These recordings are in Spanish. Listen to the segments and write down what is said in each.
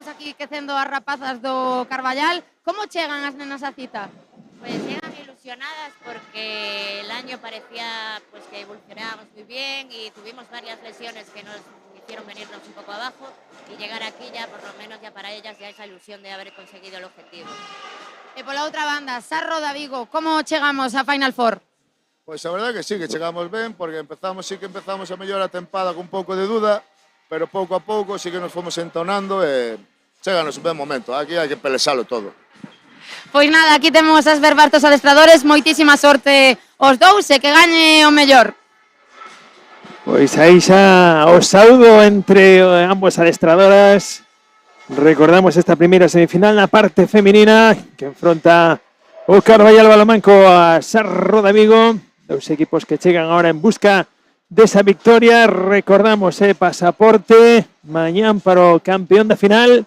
Aquí quecendo as rapazas do Carballal. Como chegan as nenas a cita? Pues llegan ilusionadas porque el año parecía pues que evolucionábamos muy bien y tuvimos varias lesiones que nos hicieron venirnos un poco abajo y llegar aquí ya por lo menos ya para ellas ya esa ilusión de haber conseguido el objetivo. E pola outra banda, Sarro da Vigo, como chegamos a Final Four? Pois a verdade que sí, que chegamos ben, porque sí que empezamos a mellor a tempada con un pouco de duda, pero pouco a pouco sí que nos fomos entonando e Chéganos un buen momento, aquí hai que pelexalo todo. Pois nada, aquí temos as verbartos adestradores, moitísima sorte os dous e que gañe o mellor. Pois aí xa o saúdo entre ambos adestradoras. Recordamos esta primeira semifinal na parte feminina que enfronta o Carballal Balomanco a Sarroda Vigo. Dos equipos que chegan ahora en busca desa victoria. Recordamos pasaporte mañán para o campeón da final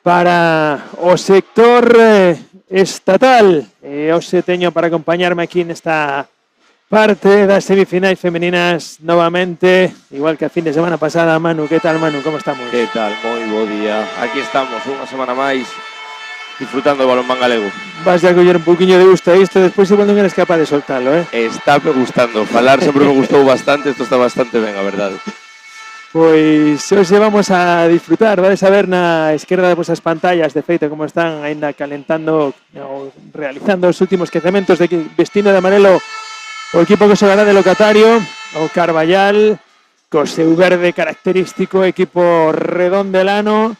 para o sector estatal. Hoxe teño para acompañarme aquí nesta parte das semifinais femeninas novamente, igual que a fin de semana pasada. Manu, que tal, Manu? Como estamos? Que tal? Moi bo día. Aquí estamos, unha semana máis, disfrutando do balonmán galego. Vas a coller un poquinho de gusto a isto, despois igual non eres capaz de soltalo, Está me gustando, falar sempre me gustou bastante, isto está bastante ben, a verdade. Pois hoxe vamos a disfrutar, vais a ver na esquerda de vosas pantallas, de feito, como están ainda calentando ou realizando os últimos quecementos de vestindo de amarelo o equipo que xogará de locatario, o Carballal, co seu verde característico, equipo redondelano,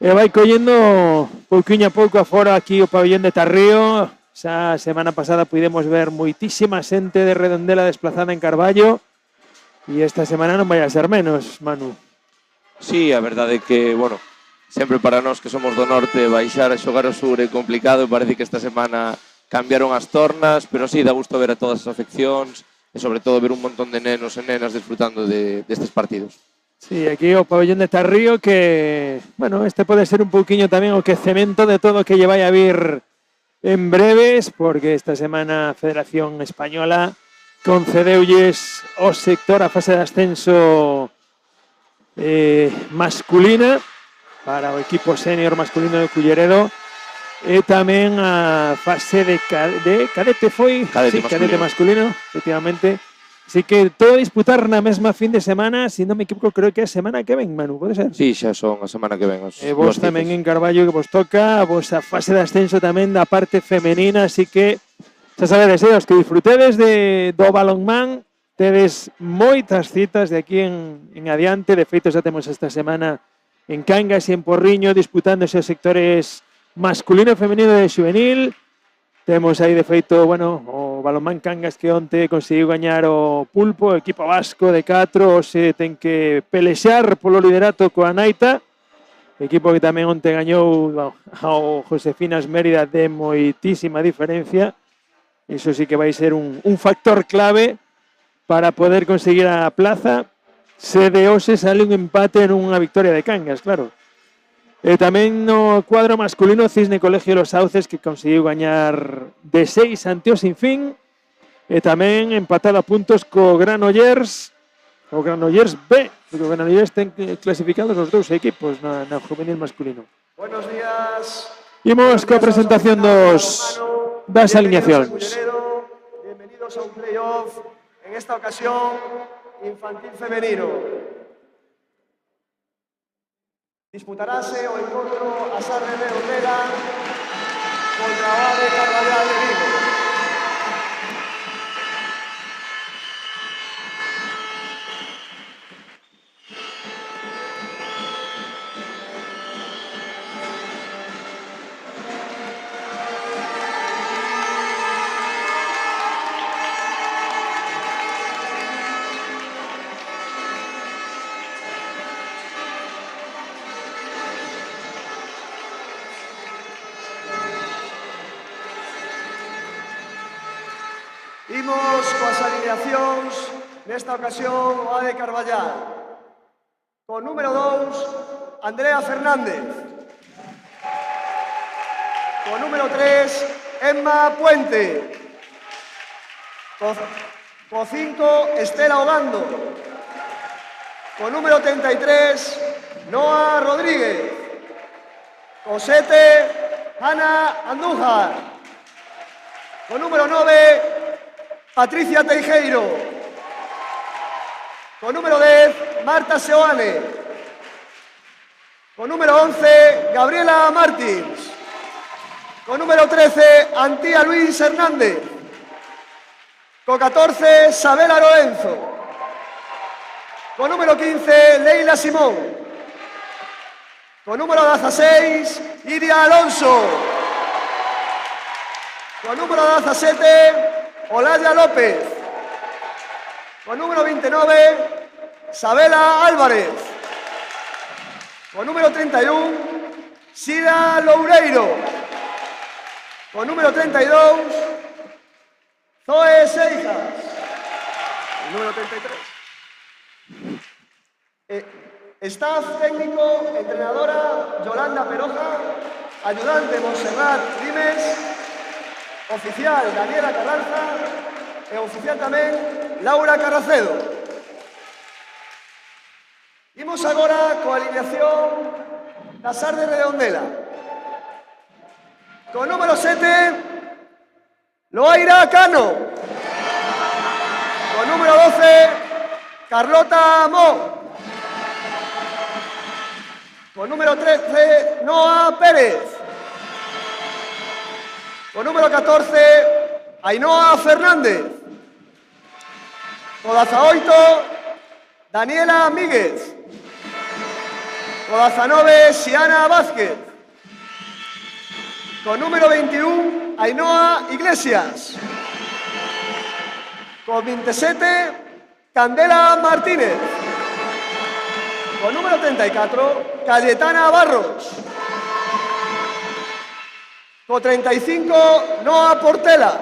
e vai collendo pouquiño a pouco afora aquí o pabellón de Tarrío. Xa a semana pasada pudemos ver moitísima xente de Redondela desplazada en Carballo, e esta semana non vai a ser menos, Manu. Sí, a verdade é que, bueno, sempre para nós que somos do norte, baixar a xogar ao sur é complicado, e parece que esta semana cambiaron as tornas, pero sí, dá gusto ver a todas as afeccións e sobre todo ver un montón de nenos e nenas disfrutando destes partidos. Sí, aquí o pabellón de Tarrío que, bueno, este pode ser un pouquiño tamén o quecemento de todo o que lle vai a vir en breves, porque esta semana a Federación Española concedeulles o sector a fase de ascenso masculina para o equipo senior masculino de Culleredo. E tamén a fase de cadete foi, cadete masculino, efectivamente. Así que todo disputar na mesma fin de semana, se non me equivoco, creo que é a semana que ven, Manu, pode ser? Sí, xa son a semana que ven. E vos tamén en Carballo que vos toca, a vos a fase de ascenso tamén da parte femenina, así que xa sabedes, os que disfrutedes do balonmán, tedes moitas citas de aquí en adiante. De feito, xa temos esta semana en Cangas e en Porriño disputándose os sectores masculino e femenino de xuvenil. Temos aí de feito, bueno, o balonmán Cangas que onte conseguiu gañar o Pulpo, o equipo vasco de 4, hoxe ten que pelexar polo liderato coa Naita, equipo que tamén onte gañou ao Josefinas Mérida de moitísima diferencia. Iso sí que vai ser un factor clave para poder conseguir a plaza. Se de hoxe sale un empate nunha victoria de Cangas, claro. E tamén no cuadro masculino, Cisne Colegio Los Sauces, que conseguiu gañar de 6 ante o Sinfín. E tamén empatado a puntos co Granollers, o Granollers B, porque o Granollers ten clasificados os dous equipos na juvenil masculino. Buenos días. Imos coa presentación das alineacións. Bienvenidos a un playoff, en esta ocasión infantil femenino. Disputarase o encontro a Sarre de Ortega contra o ADE Carballal de Vigo. Imos coas alineacións, nesta ocasión o ADE Carballal. Con número 2, Andrea Fernández. Con número 3, Emma Puente. Con 5, Estela Ogando. Con número 33, Noa Rodríguez. Con 7, Ana Andújar. Con número 9, Patricia Teijeiro. Con número 10, Marta Seoane. Con número 11, Gabriela Martins. Con número 13, Antía Luis Hernández. Con 14, Sabela Lorenzo. Con número 15, Leila Simón. Con número 16, Iria Alonso. Con número 17, Olaya López. Con número 29, Sabela Álvarez. Con número 31, Sira Loureiro. Con número 32, Zoe Seijas. El número 33. Staff técnico, entrenadora Yolanda Peroja, ayudante Montserrat Rimes, oficial Daniela Carranza e oficial tamén Laura Carracedo. Imos agora coa alineación das Ardes Redondela. Con número 7, Loaira Cano. Con número 12, Carlota Mo. Con número 13, Noa Pérez. Con número 14, Ainhoa Fernández. Con 18, Daniela Míguez. Con 19, Xiana Vázquez. Con número 21, Ainhoa Iglesias. Con 27, Candela Martínez. Con número 34, Cayetana Barros. Con 35, Noa Portela.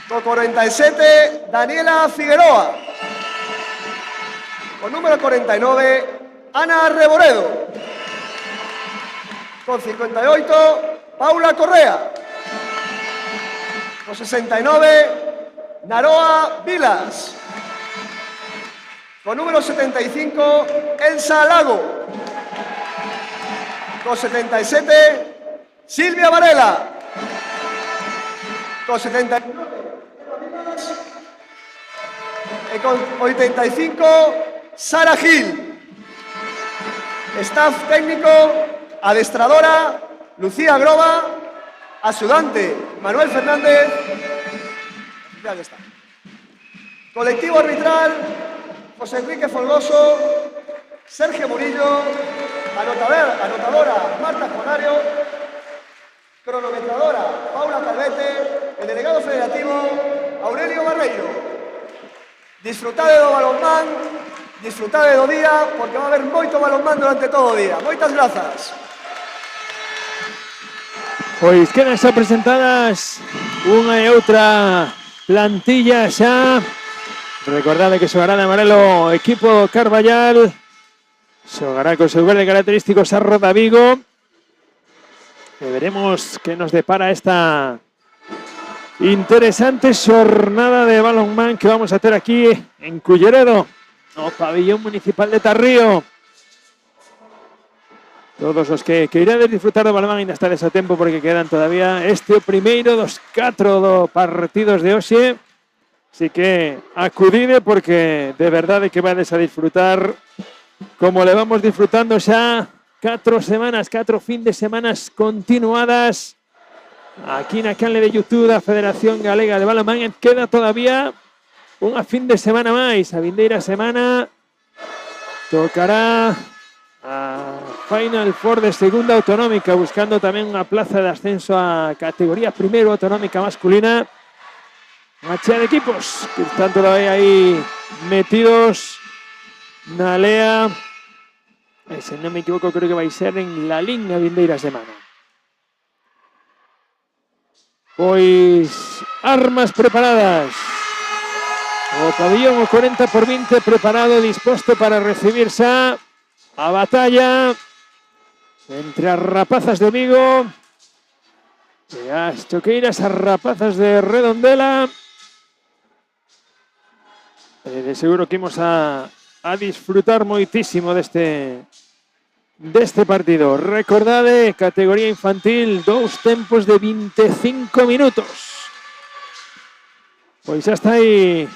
Con 47, Daniela Figueroa. Con número 49, Ana Reboredo. Con 58, Paula Correa. Con 69, Naroa Vilas. Con número 75, Elsa Lago. Con 77, Silvia Varela. Con 79, y con 85, Sara Gil. Staff técnico, adestradora, Lucía Groba, ayudante, Manuel Fernández. Ya está. Colectivo arbitral, José Enrique Folgoso, Sergio Murillo, anotadora Marta Jonario, cronometradora Paula Calvete, el delegado federativo Aurelio Barreiro. Disfrutade do balonmán, disfrutade do día, porque va a haber moito balonmán durante todo o día. Moitas grazas. Pois quedan xa presentadas unha e outra plantilla xa. Recordade que xogará de amarelo o equipo Carballal. Xogará con seu verde característico Sarro da Vigo. E veremos que nos depara esta interesante xornada de balonmán que vamos a ter aquí en Culleredo, no pabillón municipal de Tarrío. Todos os que irades disfrutar do balonmán ainda estades a tempo porque quedan todavía este o primeiro dos 4 partidos de hoxe. Así que acudide porque de verdade que vades a disfrutar como le vamos disfrutando xa 4 semanas, 4 fin de semanas continuadas aquí na canle de YouTube da Federación Galega de Balonmán. Queda todavía unha fin de semana máis. A vindeira semana tocará a Final Four de segunda autonómica, buscando tamén unha plaza de ascenso a categoría primeiro autonómica masculina. Unha chea de equipos que están todavía aí metidos na lea. E se non me equivoco, creo que vai ser en la liga vindeira semana. Pois armas preparadas. O pabillón o 40x20 preparado, disposto para recibir xa a batalla entre as rapazas de Vigo e as choqueiras, as rapazas de Redondela. De seguro que imos a disfrutar moitísimo deste partido. Recordade, categoría infantil, 2 tempos de 25 minutos. Pois xa está aí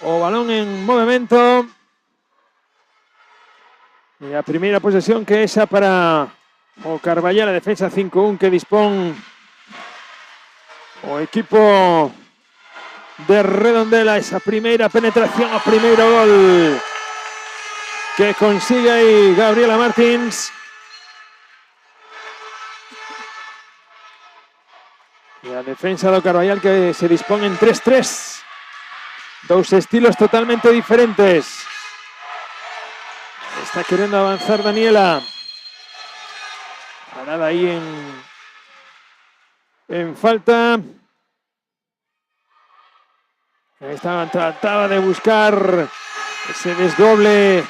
o balón en movimento. E a primeira posesión que é xa para o Carballal, a defensa 5-1 que dispón o equipo de Redondela. Esa primeira penetración, o primeiro gol que consigue ahí Gabriela Martins. Y a defensa do Carballal que se dispón en 3-3. Dos estilos totalmente diferentes. Está queriendo avanzar Daniela. Parada ahí en falta. Trataba de buscar ese desdoble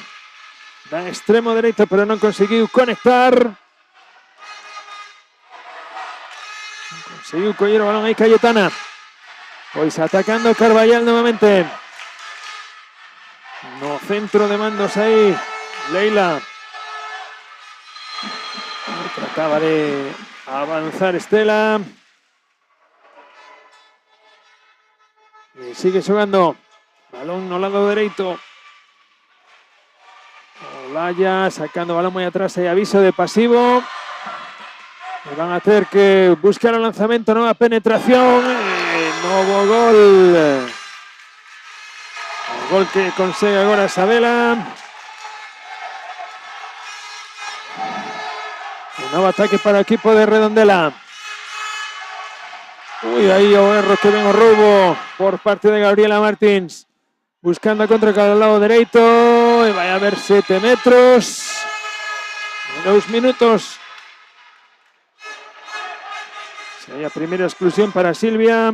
da extremo derecho, pero no conseguiu conectar. Conseguiu coller o balón aí Cayetana. Pois atacando Carballal novamente. No centro de mandos aí Leila. Trataba de avanzar Estela. Y sigue xogando. Balón no lado dereito. Olaya sacando balón muy atrás. Hay aviso de pasivo. Y van a tener que buscar el lanzamiento. Nueva penetración. Nuevo gol. El gol que consigue ahora Sabela. Un nuevo ataque para el equipo de Redondela. Uy, ahí o erro que ven o roubo por parte de Gabriela Martins. Buscando contra cada lado derecho. Y vaya a haber 7 metros. En 2 minutos. Sería primera exclusión para Silvia.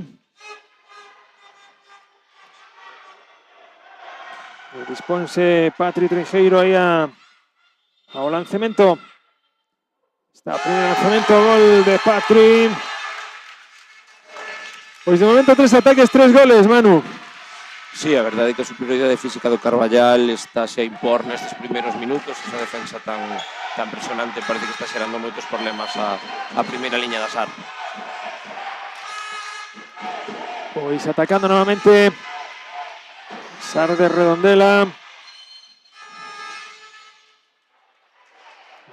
Disponse Patri Trinjeiro aí ao lanzamento. Está primeiro lanzamento, gol de Patri. Pois de momento 3 ataques, 3 goles, Manu. Sí, a verdade é que a superioridade física do Carballal está a impor nestes primeiros minutos. Esa defensa tan presionante parece que está xerando moitos problemas a primeira liña da SAR. Pois atacando novamente SAR de Redondela.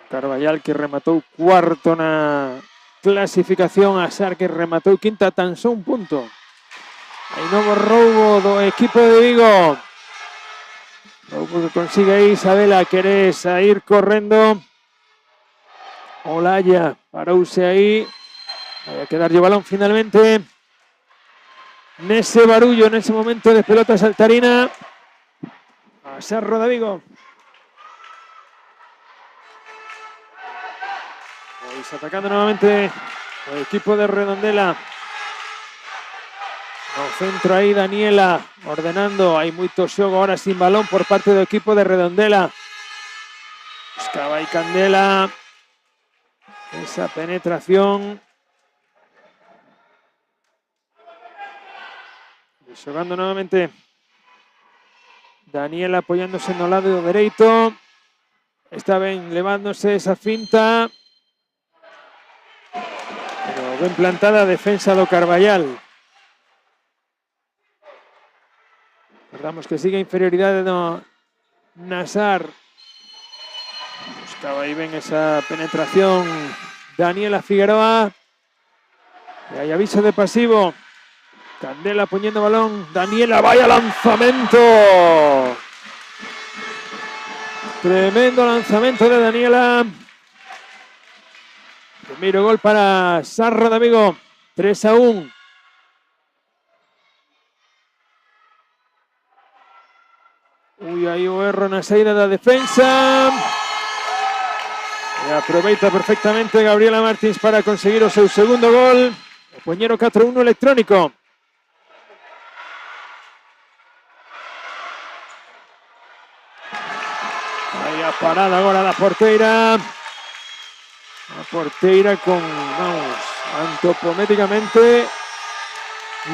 Carballal que rematou cuarto na clasificación, a SAR que rematou quinta, tan só un punto. Hai novo roubo do equipo de Vigo. Roubo que consigue aí Isabela, quere sair correndo. Olaya parouse aí. Vai a quedarlle o balón finalmente. Nese barullo, nese momento de pelota saltarina. A SAR Roda Vigo. Pois atacando novamente o equipo de Redondela. No centro aí Daniela ordenando. Hai moito xogo ahora sin balón por parte do equipo de Redondela. Buscaba aí Candela. Esa penetración. Y xogando novamente Daniela apoyándose no lado dereito. Está ben levándose esa finta. Pero ben plantada a defensa do Carballal. Recordamos que sigue inferioridade no Nasar. Buscaba aí ben esa penetración Daniela Figueroa. E hai aviso de pasivo. Candela poniendo balón. Daniela, vaya lanzamiento. Tremendo lanzamiento de Daniela. Primeiro gol para SAR Roda Vigo. 3-1. Uy, aí o erro na saída da defensa. E aproveita perfectamente Gabriela Martins para conseguir o seu segundo gol. O poñero 4-1 electrónico. Aí a parada agora da porteira. A porteira con, vamos, antropométricamente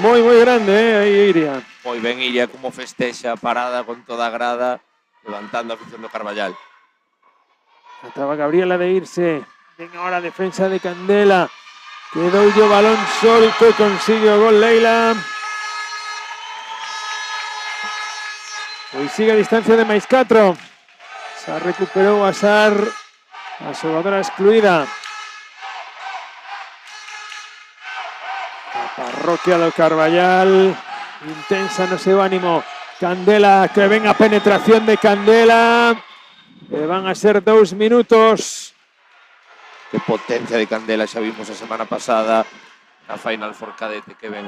moi grande, aí Iria. Moi ben Iria como festexa parada con toda a grada, levantando a afición do Carballal. Trataba Gabriela de irse. Ven ahora a defensa de Candela. Quedou o balón solto, consigue o gol Leila. Pois sigue a distancia de máis 4. Se recuperou a SAR, a xogadora excluída. A parroquia do Carballal, intensa no seu ánimo. Candela, que ven a penetración de Candela. Van a ser 2 minutos. Que potencia de Candela, xa vimos a semana pasada na Final Four cadete que ven.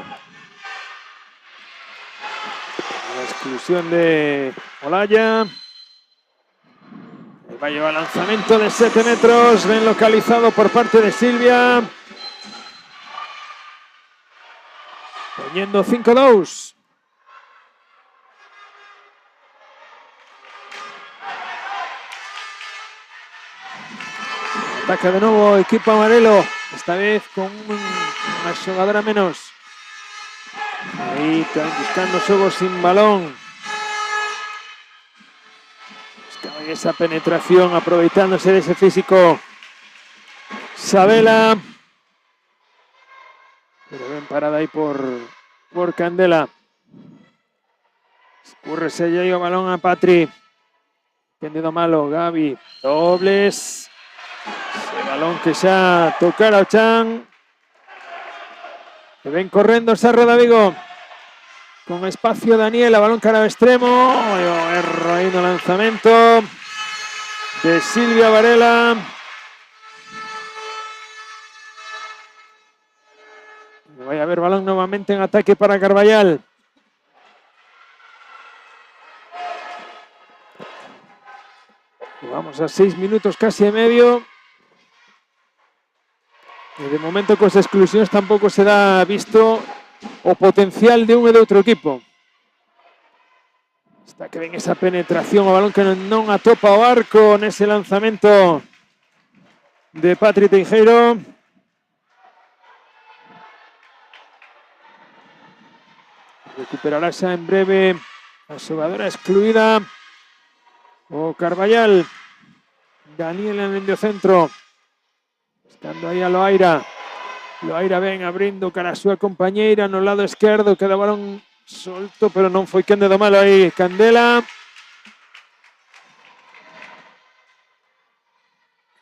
La exclusión de Olaya. Va a llevar lanzamiento de 7 metros, bien localizado por parte de Silvia. Poniendo 5-2. Ataca de nuevo equipo amarelo, esta vez con una jugadora menos. Ahí están buscando juegos sin balón. Buscaba esa penetración, aprovechándose de ese físico Sabela. Pero bien parada ahí por Candela. Escurre ese ya balón a Patri. Tendido malo, Gaby. Dobles. Ese balón que xa tocara o chan. Que ven correndo Sarro da Vigo. Con espacio Daniela, balón cara ao extremo. Erro aí no lanzamento de Silvia Varela. Vai a haber balón nuevamente en ataque para Carballal. Y vamos a 6 minutos casi y medio. Y de momento con las exclusiones tampoco se da visto o potencial de un e de outro equipo. Está que ven esa penetración, o balón que non atopa o arco nese lanzamento de Patri Teijeiro. Recuperará xa en breve a xogadora excluída o Carballal. Daniela en el medio centro. Estando aí a Loaira. Loaira ven abrindo cara a súa compañeira no lado esquerdo. Queda balón solto, pero non foi quen de do malo aí. Candela.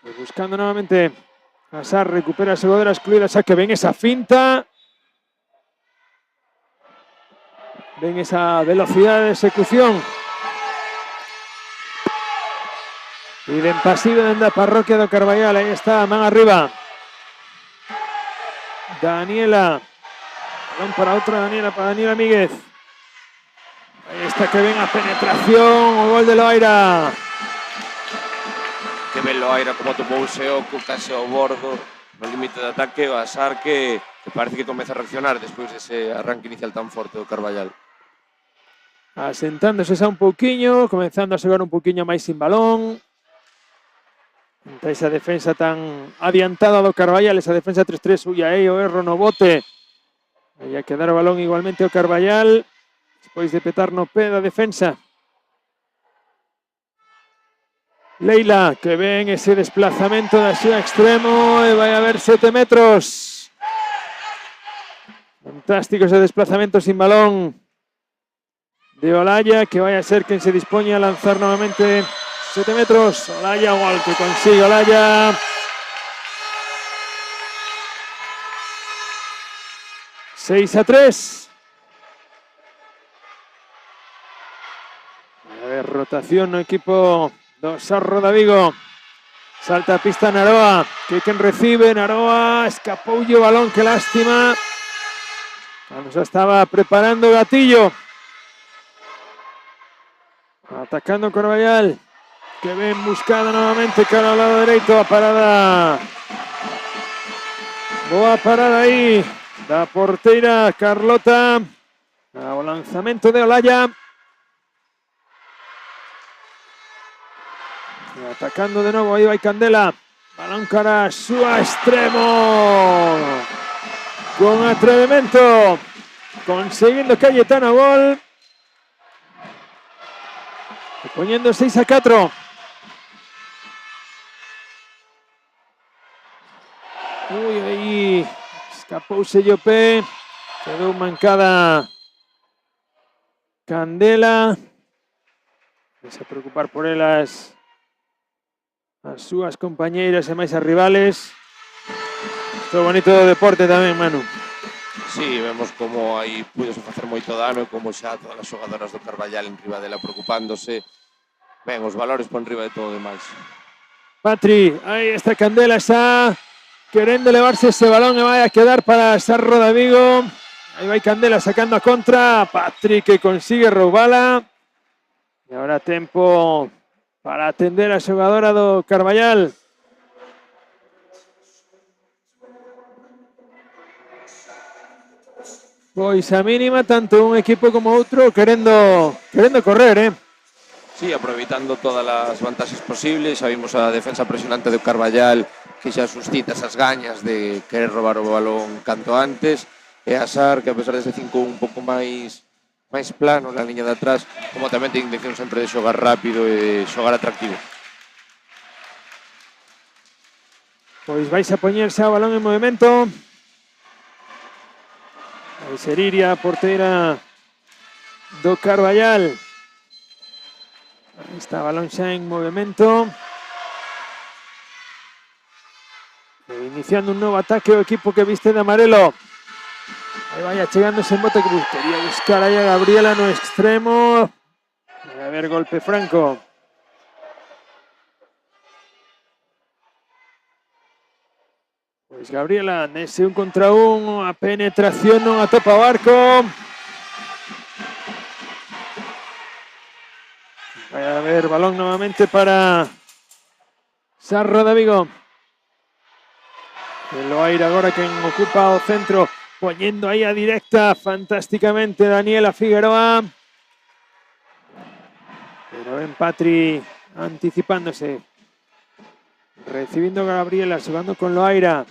E buscando novamente a Sar. Recupera a xogadora excluída. Xa que ven esa finta. Ven esa velocidad de ejecución. Y de pasivo dentro da parroquia do Carballal. Aí está, man arriba. Daniela. Balón para outra Daniela, para Daniela Míguez. Aí está que ven a penetración, o gol de Loaira. Que ven Loaira como topouse Oco case ao bordo no límite de ataque. O Asar que parece que comeza a reaccionar despois dese arranque inicial tan forte do Carballal. Asentándose xa un pouquiño, comenzando a xogar un pouquiño máis sin balón. Ante esa defensa tan adiantada do Carballal, esa defensa 3-3, ui aí o erro no bote. Aí a quedar o balón igualmente o Carballal, despois de petar no pé da defensa. Leila, que ven ese desplazamento da súa extremo, e vai a haber 7 metros. Fantástico ese desplazamento sin balón de Olaya, que vai a ser quen se dispoñe a lanzar novamente 7 metros. Olaya, gol que consigue Olaya. (6-3). A ver, rotación no equipo do Sarro da Vigo. Salta a pista Naroa, que quen recibe. Naroa, escapoulle o balón, que lástima. Cuando se estaba preparando Gatillo. Atacando Carballal, que ven buscada nuevamente cara ao lado dereito, a parada. Boa parada aí da porteira Carlota. O lanzamento de Olaya. E atacando de novo, aí vai Candela. Balón cara a súa extremo. Con atrevimento. Conseguindo Cayetano gol. Poniendo 6-4. Uy, aí escapouse o pé. Quedou mancada Candela. Deixa preocupar por elas as súas compañeiras e máis as rivales. Isto bonito do deporte tamén, Manu. Sí, vemos como aí puido facer moito dano e como xa todas as xogadoras do Carballal en riba dela preocupándose. Ben, os valores por enriba de todo demais. Patri, aí está Candela, está querendo levarse ese balón e vai a quedar para Sarro de Vigo. Aí vai Candela sacando a contra, Patri que consigue roubala. E agora tempo para atender a xogadora do Carballal. Pois a mínima, tanto un equipo como outro querendo correr, Sí, aproveitando todas as vantaxes posibles. Xa vimos a defensa presionante do Carballal que xa suscita esas gañas de querer robar o balón canto antes. E a Sar, que a pesar dese 5 un pouco máis plano na liña de atrás, como tamén ten intención sempre de xogar rápido e xogar atractivo. Pois vais a poñerse o balón en movimento. Vai ser Iria, porteira do Carballal. Aí está o balón xa en movimento. Iniciando un novo ataque o equipo que viste de amarelo. Aí vai achegándose en bote que quería buscar aí a Gabriela no extremo. A ver, golpe franco. Pois Gabriela nese 1 contra 1, a penetración non atopa o arco. Vai a haber balón novamente para Sarro de Vigo. El Loaira agora quen ocupa o centro, poñendo aí a directa fantásticamente Daniela Figueroa. Pero ben Patri anticipándose. Recibiendo Gabriela, jugando con Loaira.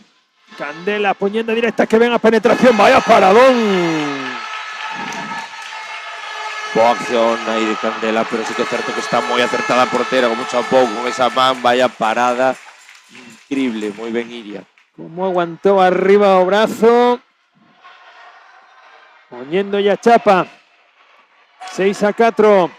Candela poniendo directa que ven a penetración. Vaya paradón. Boa acción aí de Candela, pero sí que é certo que está moi acertada a portera, con mucho pouco, con esa man, vaya parada increíble, moi ben Iria. Como aguantó arriba o brazo. Poniendo ya chapa. 6-4.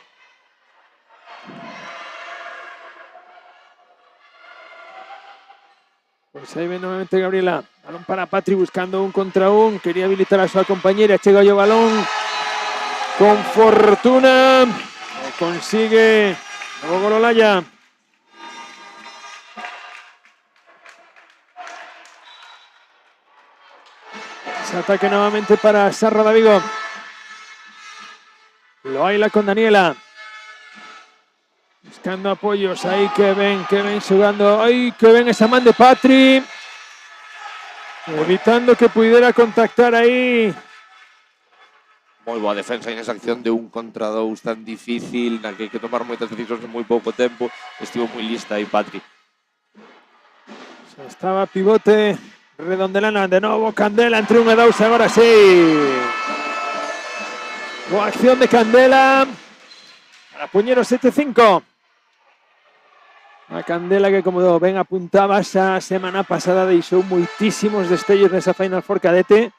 Pues aí ven novamente Gabriela. Balón para Patri buscando 1 contra 1. Quería habilitar a súa compañera. Chega o balón con fortuna. Consigue o Gololaya. Ese ataque nuevamente para Sarro de Vigo. Loaila con Daniela. Buscando apoyos aí que ven xogando. Aí que ven esa man de Patri. Evitando que pudiera contactar aí. Moi boa defensa en esa acción de 1 contra 2 tan difícil, na que hai que tomar moitas decisións en moi pouco tempo. Estivo moi lista aí Patri. Estaba pivote Redondelana, de novo Candela entre 1 e 2, agora sí. Boa acción de Candela para Puñero 7-5. A Candela que, como ben apuntaba, esa semana pasada deixou moitísimos destellos nesa Final Four cadete.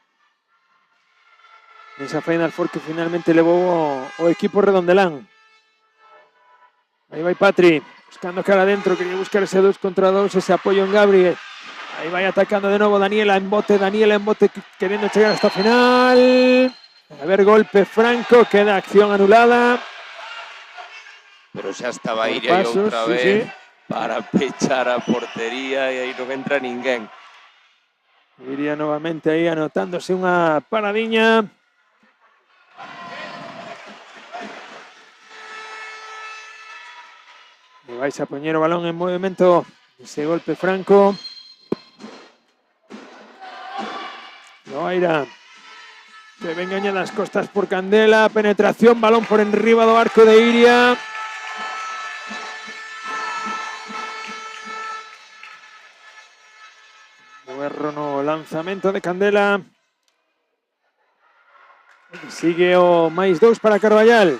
Nesa Final Four que finalmente levou o equipo redondelán. Aí vai Patri, buscando cara adentro, quería buscar ese 2 contra 2, ese apoyo en Gabriel. Aí vai atacando de novo Daniela en bote, queriendo chegar hasta final. A ver, golpe franco, queda acción anulada. Pero xa estaba Iria aí outra vez. Sí. Para pechar a portería e aí non entra ninguén. Iria novamente aí anotándose unha paradiña. E vais a poñer o balón en movimento. Ese golpe franco. Loaira. Que ven gaña das costas por Candela. Penetración, balón por enriba do arco de Iria. Erro no lanzamento de Candela. Sigue o máis 2 para Carballal.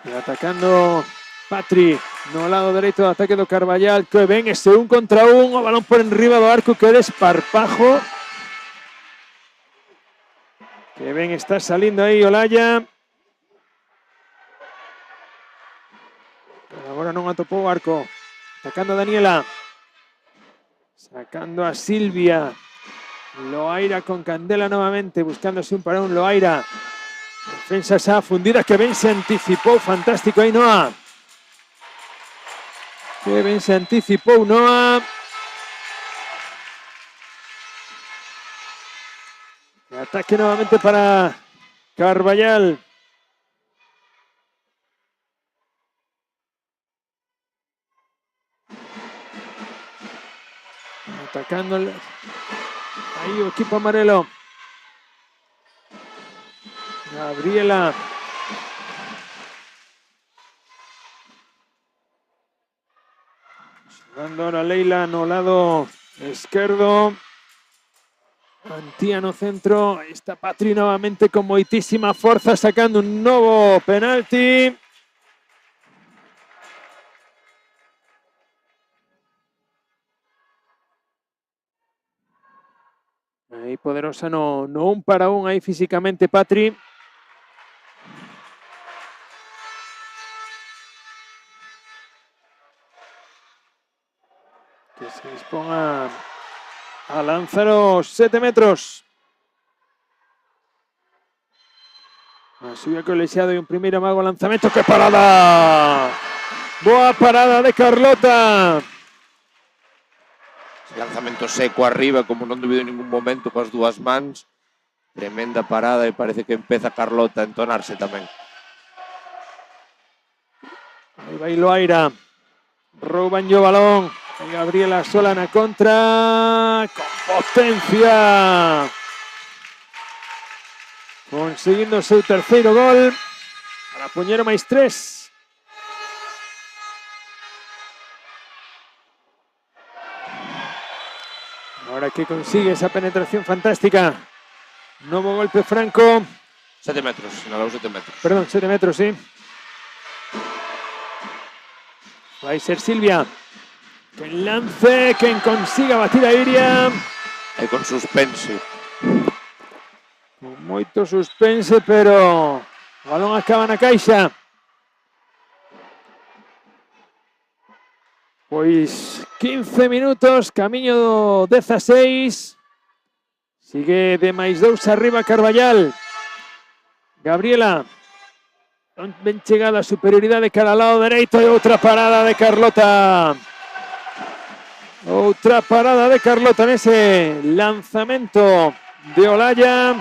E atacando Patri no lado dereito do ataque do Carballal. Que ven ese 1 contra 1. O balón por enriba do arco, que desparpajo. Que ben está salindo aí Olaya. Pero agora non atopou o arco. Atacando a Daniela. Sacando a Silvia. Loaira con Candela nuevamente. Buscándose un para un Loaira. Defensa xa fundida, que ben se anticipou, fantástico aí Noah. Que ben se anticipou Noah. Ataque nuevamente para Carballal. Atacando ahí el equipo amarelo. Gabriela. Dando ahora Leila no lado izquierdo. Antía no centro. Ahí está Patri nuevamente con moitísima forza sacando un nuevo penalti. Ahí poderosa no un para un ahí físicamente Patri. Que se disponga a lanzar los 7 metros. Subía colexiado y un primer amago lanzamiento. ¡Qué parada! Boa parada de Carlota. Lanzamento seco arriba, como non dubido en ningún momento, coas dúas mans. Tremenda parada e parece que empeza Carlota a entonarse tamén. Aí vai Loaira. Rouban o balón. Aí Gabriela sola na contra. Con potencia. Conseguindo o seu terceiro gol. Para poñer máis 3. Ahora que consigue esa penetración fantástica. Nuevo golpe franco. 7 metros, sinalou 7 metros. Perdón, 7 metros, sí. Va a ser Silvia. Quien lance, quien consiga batir a Iria. E con suspense. Con moito suspense, pero o balón acaba na caixa. Pois 15 minutos, camiño do 16. Sigue de máis 2 arriba Carballal. Gabriela. Ben chegada a superioridade cara ao lado dereito e outra parada de Carlota. Outra parada de Carlota nese lanzamento de Olaya.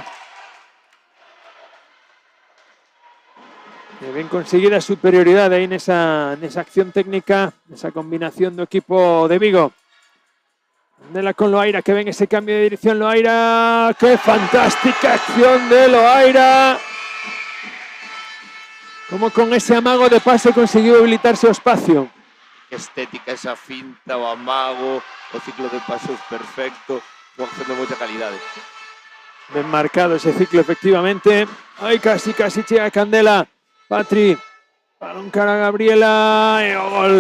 E ben conseguida a superioridade aí nesa acción técnica, nesa combinación do equipo de Vigo. Candela con Loaira, que ven ese cambio de dirección Loaira. ¡Qué fantástica acción de Loaira! Como con ese amago de pase consiguió habilitarse o espacio. Que estética esa finta, o amago, o ciclo de pasos perfecto, unha acción de moita calidade. Ben marcado ese ciclo, efectivamente. Ay, casi chega Candela. Patri, balón cara a Gabriela e o gol.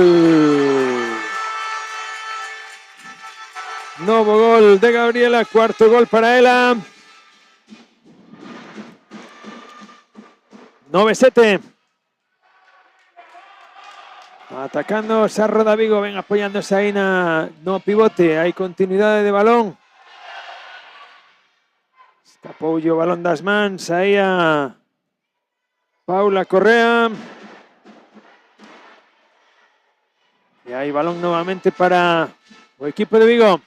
Novo gol de Gabriela, cuarto gol para ela. 9-7. Atacando Sarro da Vigo, ven apoyándose aí no pivote, hai continuidade de balón. Escapou o balón das mans aí a Paula Correa. Y hay balón nuevamente para el equipo de Vigo.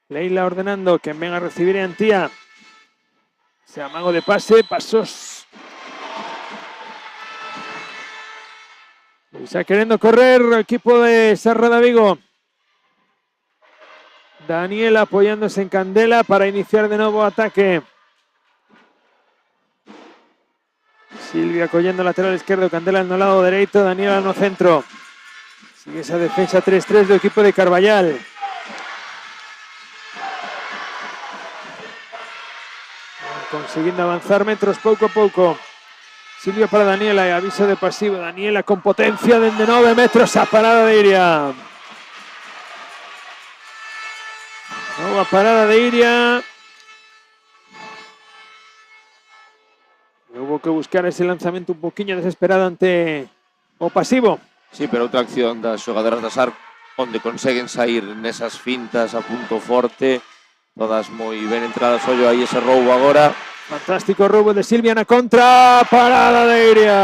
Leila ordenando que venga a recibir a Antía. Ese amago de pase, pasos. Está queriendo correr el equipo de Sarra de Vigo. Daniela apoyándose en Candela para iniciar de nuevo ataque. Silvia cogiendo lateral izquierdo, Candela en el lado derecho, Daniela no centro. Sigue esa defensa 3-3 del equipo de Carballal. Consiguiendo avanzar metros poco a poco. Silvia para Daniela y aviso de pasivo. Daniela con potencia desde 9 metros a parada de Iria. Nueva parada de Iria. Hubo que buscar ese lanzamiento un poquinho desesperado ante o pasivo. Sí, pero outra acción das xogadoras da SAR onde conseguen sair nesas fintas a punto forte todas moi ben entradas. Ollo aí ese roubo agora. Fantástico roubo de Silvia na contra, parada de Iria.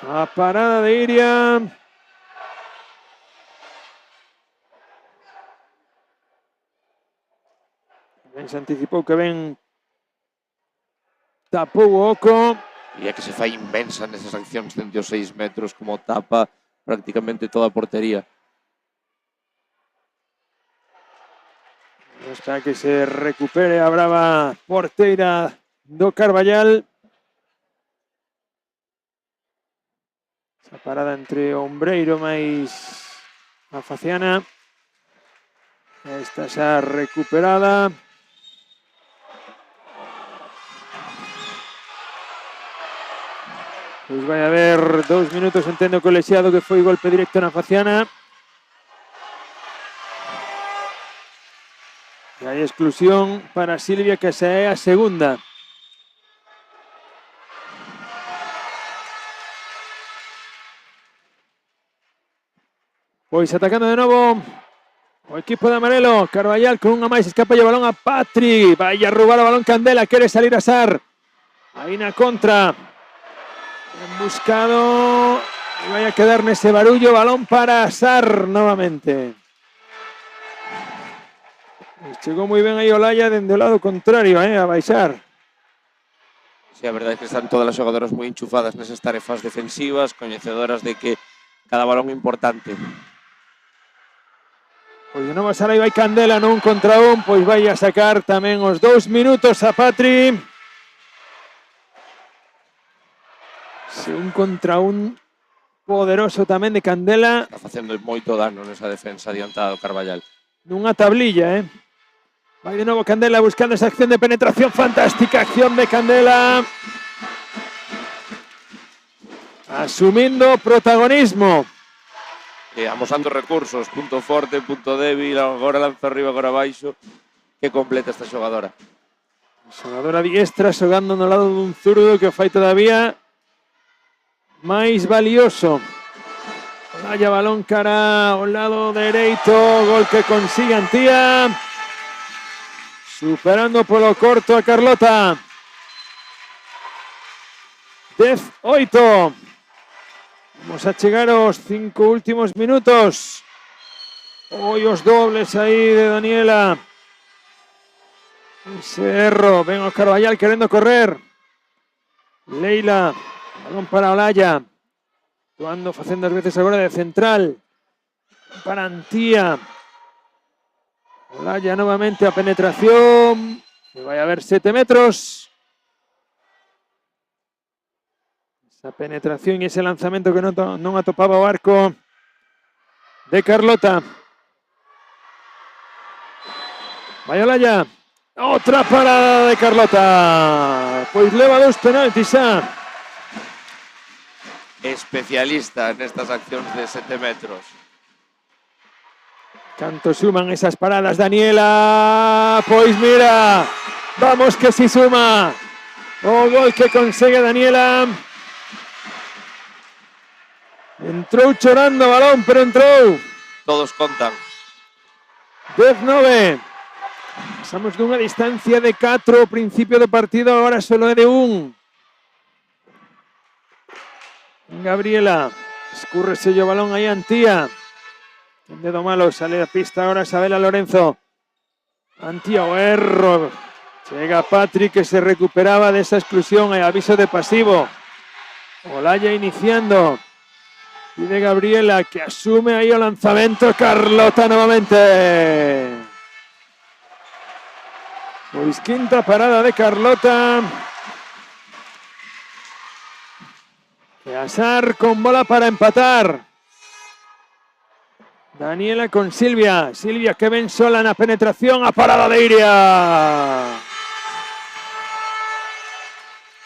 A parada de Iria. Ben se anticipou que ben tapou o oco. E é que se fai inmensa nesas accións dende os 6 metros, como tapa prácticamente toda a portería. Espera que se recupere a brava porteira do Carballal. Esa parada entre Ombreiro máis a Faciana. Esta xa recuperada. Pois vai haber 2 minutos, entendo colexiado que foi golpe directo na Faciana. E hai exclusión para Silvia, que xa é a segunda. Pois atacando de novo o equipo de amarelo. Carballal con unha máis, escapa o balón a Patri. Vai a roubar o balón Candela, quere salir a Sar. Aí na contra. Ben buscado. E vai a quedar nese barullo. Balón para Sar novamente. Chegou moi ben aí Olaya dende o lado contrario, a baixar. Sí, a verdade é que están todas as xogadoras moi enchufadas nesas tarefas defensivas, coñecedoras de que cada balón é importante. Pois de novo a Sara, aí vai Candela nun contra un, pois vai a sacar tamén os 2 minutos a Patri. Un contra un poderoso tamén de Candela. Está facendo moito dano nesa defensa adiantada do Carballal. Nunha tablilla, Vai de novo Candela buscando esa acción de penetración fantástica. Acción de Candela. Asumindo protagonismo. Amosando recursos, punto forte, punto débil, agora lanza arriba, agora abaixo. Que completa esta xogadora. Xogadora diestra xogando no lado dun zurdo que o fai todavía máis valioso. Vaya balón cara ao lado dereito, gol que consigue Antía. Superando polo corto a Carlota. 10-8. Vamos a chegar aos 5 últimos minutos. Hoy os dobles aí de Daniela. Ese erro, ven o Carballal querendo correr. Leila, balón para Olaya. Actuando, facendo as veces agora de central. Para Antía. Olaya novamente a penetración. Que vai a haber 7 metros. Esa penetración e ese lanzamento que non atopaba o arco de Carlota. Vai Olaya. Outra parada de Carlota. Pois leva 2 penaltis xa. Especialista nestas accións de 7 metros. Canto suman esas paradas, Daniela. Pois mira, vamos que si suma o gol que consegue Daniela. Entrou chorando o balón, pero entrou. Todos contan. 10-9. Pasamos dunha distancia de 4 ao principio do partido, agora solo é de 1. Gabriela, escúrrese o balón aí Antía. En dedo malo, sale a pista ahora Isabela Lorenzo. Antía o erro. Chega Patri que se recuperaba de esa exclusión e aviso de pasivo. Olaya iniciando. Pide Gabriela que asume aí o lanzamento. Carlota novamente. Pois quinta parada de Carlota. E Asar con bola para empatar. Daniela con Silvia. Silvia que ven sola na penetración. A parada de Iria.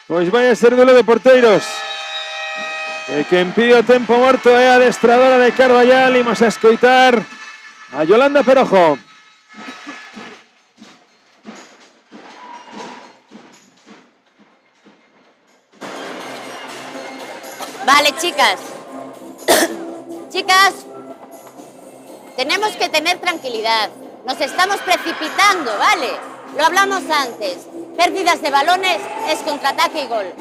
Pois vai a ser duelo de porteiros. E quen pide o tempo morto é a adestradora de Carballal. Imos a escoitar a Yolanda Perojo. Vale, chicas. Chicas, Tenemos que tener tranquilidad. Nos estamos precipitando, ¿vale? Lo hablamos antes. Pérdidas de balones es contraataque y gol.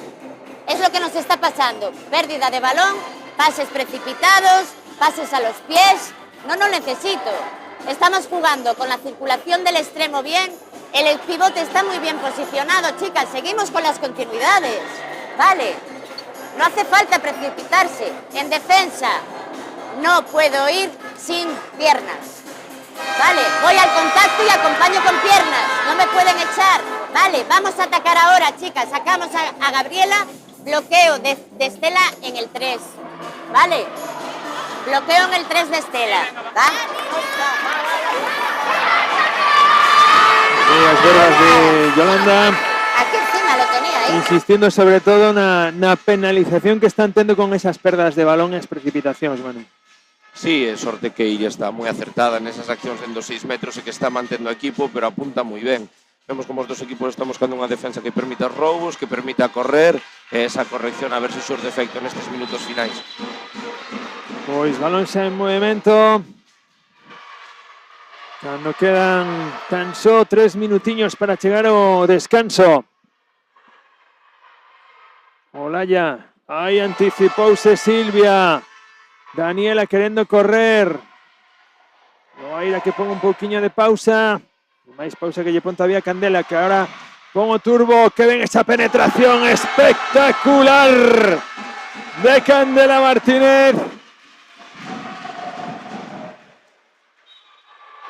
Es lo que nos está pasando. Pérdida de balón, pases precipitados, pases a los pies. No lo necesito. Estamos jugando con la circulación del extremo bien. El pivote está muy bien posicionado, chicas. Seguimos con las continuidades. Vale. No hace falta precipitarse. En defensa no puedo ir sin piernas. Vale, voy al contacto y acompaño con piernas. No me pueden echar. Vale, vamos a atacar ahora, chicas. Sacamos a Gabriela. Bloqueo de Estela en el 3. Vale. Bloqueo en el 3 de Estela. ¿Va? Las verbas de Yolanda. Aquí encima lo tenía ahí. Insistiendo sobre todo na penalización que están tendo con esas perdas de balón e as precipitacións, Manu. Sí, é sorte que ella está moi acertada nesas accións en 6 metros e que está mantendo o equipo, pero apunta moi ben. Vemos como os dos equipos están buscando unha defensa que permita roubos, que permita correr, e esa corrección a ver se xurde efecto nestes minutos finais. Pois balón xa en movimento. Cando quedan tan só 3 minutiños para chegar ao descanso. Olaya, aí anticipouse Silvia. Daniela querendo correr. Loaira que pon un pouquiño de pausa. Máis pausa que lle pon todavía Candela, que ahora pon o turbo. Que ven esa penetración espectacular de Candela Martínez.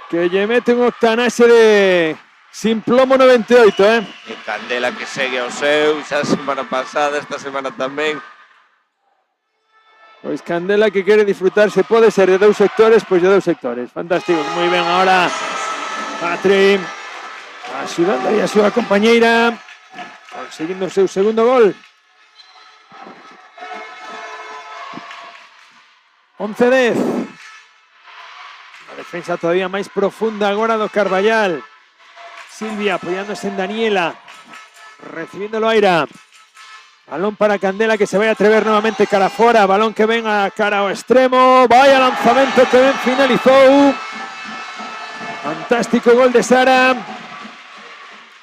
Que lle mete un octanaxe de sin plomo 98, E Candela que segue ao seu, xa a semana pasada, esta semana tamén. Pois Candela que quere disfrutar, se pode ser de 2 sectores, pois de 2 sectores. Fantástico, moi ben ahora Patri, axudando aí a súa compañeira, conseguindo o seu segundo gol. 11-10. A defensa todavía máis profunda agora do Carballal. Silvia apoiándose en Daniela, recibiendo Loaira. Balón para Candela que se vai a atrever novamente cara fora. Balón que ven a cara ao extremo. Vaya lanzamento que ben finalizou. Fantástico gol de Sara.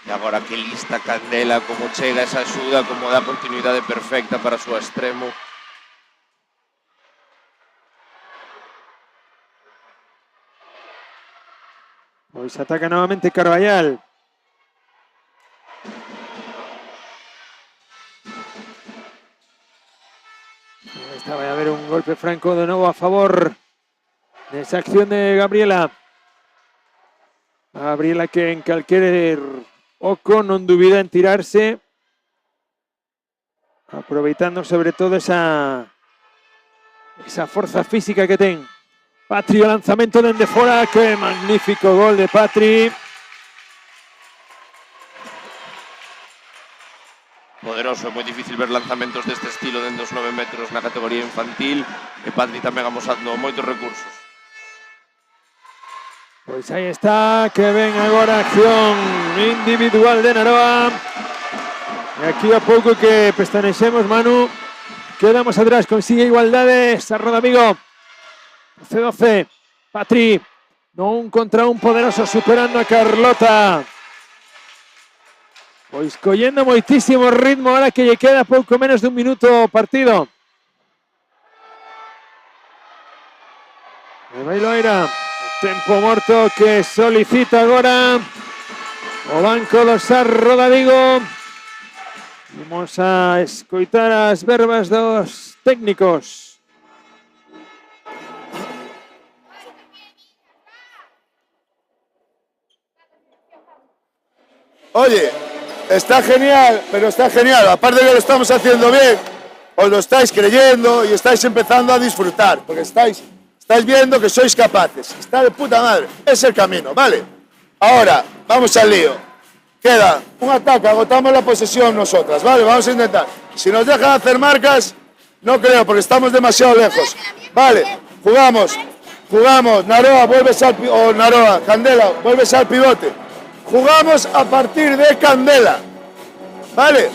E agora que lista Candela, como chega esa axuda, como dá continuidade perfecta para o seu extremo. Pois ataca novamente Carballal. Esta vai a haber un golpe franco de novo a favor de esa acción de Gabriela. Gabriela que en calquer oco non dubida en tirarse, aproveitando sobre todo esa forza física que ten. Patri, o lanzamento dende fora, que magnífico gol de Patri. Poderoso, é moi difícil ver lanzamentos deste estilo dentro dos 9 metros na categoría infantil, e Patri tamén amosando moitos recursos. Pois aí está, que ven agora a acción individual de Naroa. E aquí a pouco que pestanexemos, Manu, quedamos atrás, consigue igualdade, Sarro de Amigo. 12-12, Patri, non contra un poderoso, superando a Carlota. Pois collendo moitísimo ritmo ahora que lle queda pouco menos de un minuto o partido. E vai Loaira, tempo morto que solicita agora o banco do Sarro de Vigo. Vamos a escoitar as verbas dos técnicos. Oye, está genial, pero está genial. Aparte de que lo estamos haciendo bien, os lo estáis creyendo y estáis empezando a disfrutar, porque estáis viendo que sois capaces. Está de puta madre. Es el camino, ¿vale? Ahora, vamos al lío. Queda un ataque, agotamos la posesión nosotras, ¿vale? Vamos a intentar. Si nos dejan hacer marcas, no creo, porque estamos demasiado lejos. Vale, jugamos. Naroa, vuelves al pivote. O Naroa, Candela, vuelves al pivote. Jugamos a partir de Candela, ¿vale?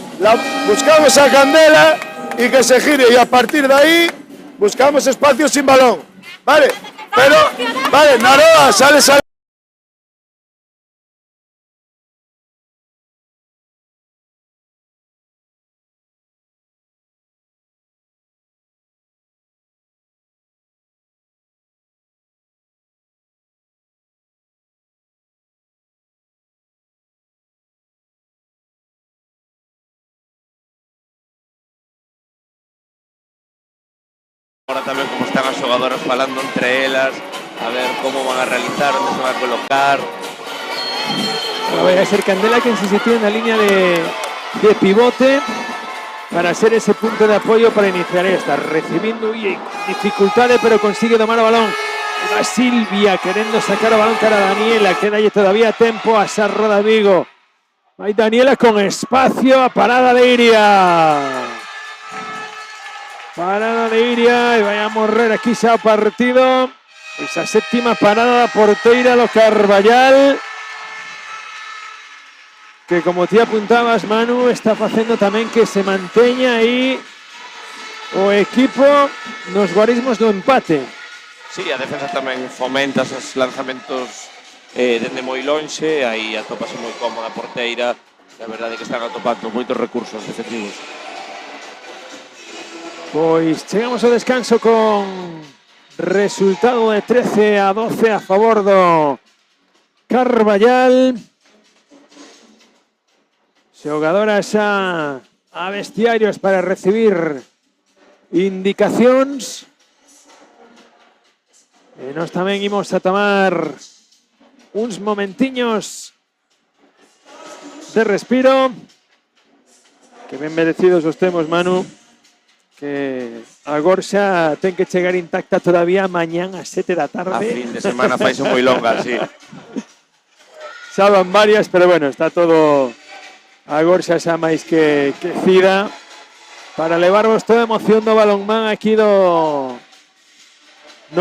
Buscamos a Candela y que se gire, y a partir de ahí buscamos espacio sin balón, ¿vale? Pero, vale, Naroa, sales a... Ahora tamén como están as xogadoras falando entre elas, a ver como van a realizar, onde se van a colocar. Bueno, vai a ser Candela quen se sitúe na línea de pivote para ser ese punto de apoyo para iniciar esta. Recibiendo dificultades, pero consigue domar o balón. Va Silvia querendo sacar o balón cara a Daniela. Queda aí todavía tempo a Sarroda Vigo. Vai Daniela con espacio a parada de Iria. Parada de Iria e vai a morrer aquí xa o partido. Esa séptima parada da porteira do Carballal, que como ti apuntabas, Manu, está facendo tamén que se manteña aí o equipo nos guarismos do empate. Sí, a defensa tamén fomenta esos lanzamentos dende moi lonxe, aí atopase moi cómoda a porteira, a verdade é que están atopando moitos recursos defensivos. Pois chegamos ao descanso con resultado de 13-12 a favor do Carballal. Xogadoras a vestiarios para recibir indicacións. E nós tamén imos a tomar uns momentiños de respiro, que ben merecidos os temos, Manu, que a Gorxa ten que chegar intacta todavía mañán a 7 da tarde. A fin de semana faise moi longa, sí. Xa van varias, pero bueno, está todo a Gorxa xa máis que cida para levarvos toda a emoción do balonmán aquí no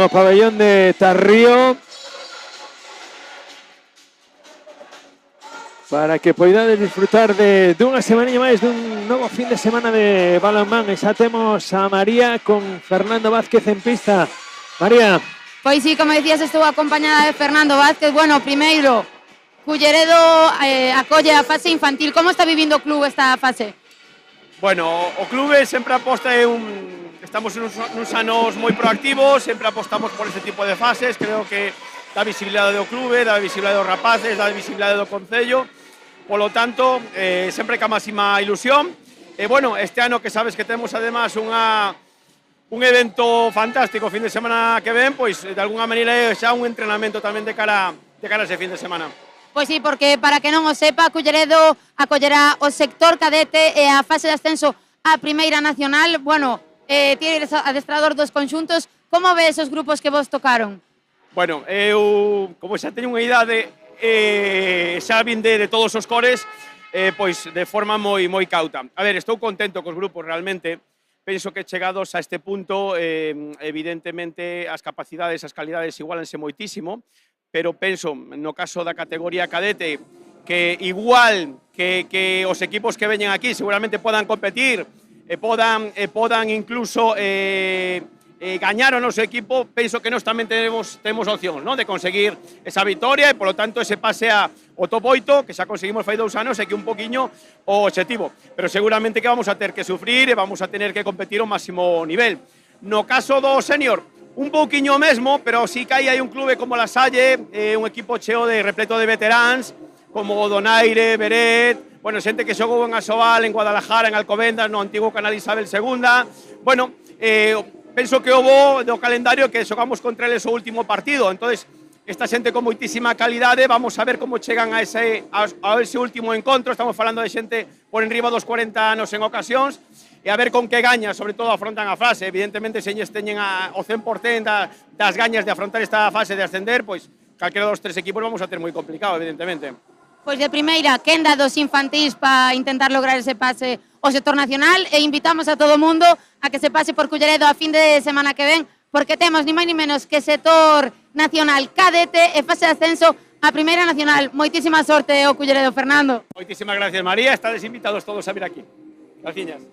pabellón de Tarrío, para que poidades disfrutar dunha semaninha máis dun novo fin de semana de balonmán. E xa temos a María con Fernando Vázquez en pista. María. Pois sí, como decías, estuvo acompañada de Fernando Vázquez. Bueno, primeiro, Culleredo acolle a fase infantil. Como está vivindo o club esta fase? Bueno, o clube sempre aposta estamos nuns anos moi proactivos, sempre apostamos por este tipo de fases. Creo que dá visibilidade do clube, dá visibilidade dos rapaces, dá visibilidade do concello. Polo tanto, sempre ca máxima ilusión. E bueno, este ano que sabes que temos además un evento fantástico fin de semana que ven, pois de alguna maneira é xa un entrenamento tamén de cara a ese fin de semana. Pois sí, porque para que non o sepa, Culleredo acollerá o sector cadete e a fase de ascenso a Primeira Nacional. Bueno, ti eres adestrador dos conxuntos. Como ves os grupos que vos tocaron? Bueno, eu, como xa teño unha idade, xa vin de todos os cores, pois de forma moi cauta. A ver, estou contento cos grupos realmente. Penso que chegados a este punto, evidentemente, as capacidades, as calidades igualanse moitísimo, pero penso, no caso da categoría cadete, que igual que os equipos que veñen aquí seguramente podan competir, podan incluso gañar o noso equipo, penso que nós tamén temos opción, ¿no?, de conseguir esa victoria e, polo tanto, ese pase ao top 8, que xa conseguimos fai 2 anos, e que un poquinho o objetivo. Pero seguramente que vamos a ter que sufrir e vamos a tener que competir ao máximo nivel. No caso do senior, un pouquiño mesmo, pero sí que hai un clube como La Salle, un equipo cheo de repleto de veteráns, como Donaire, Beret, bueno, xente que xogou en Asobal, en Guadalajara, en Alcobendas, no antigo Canal Isabel II. Bueno, penso que houbo do calendario que xogamos contra eles o último partido, entonces esta xente con moitísima calidade, vamos a ver como chegan a ese último encontro. Estamos falando de xente por enriba dos 40 anos en ocasións, e a ver con que gañas, sobre todo, afrontan a fase. Evidentemente, se eles teñen o 100% das gañas de afrontar esta fase de ascender, pois calquera dos 3 equipos vamos a ter moi complicado, evidentemente. Pois de primeira, quenda dos infantís para intentar lograr ese pase ao sector nacional, e invitamos a todo o mundo a que se pase por Culleredo a fin de semana que ven, porque temos ni máis ni menos que sector nacional cadete e fase de ascenso a Primeira Nacional. Moitísima sorte ao Culleredo, Fernando. Moitísimas gracias, María. Estades invitados todos a vir aquí. Graciñas.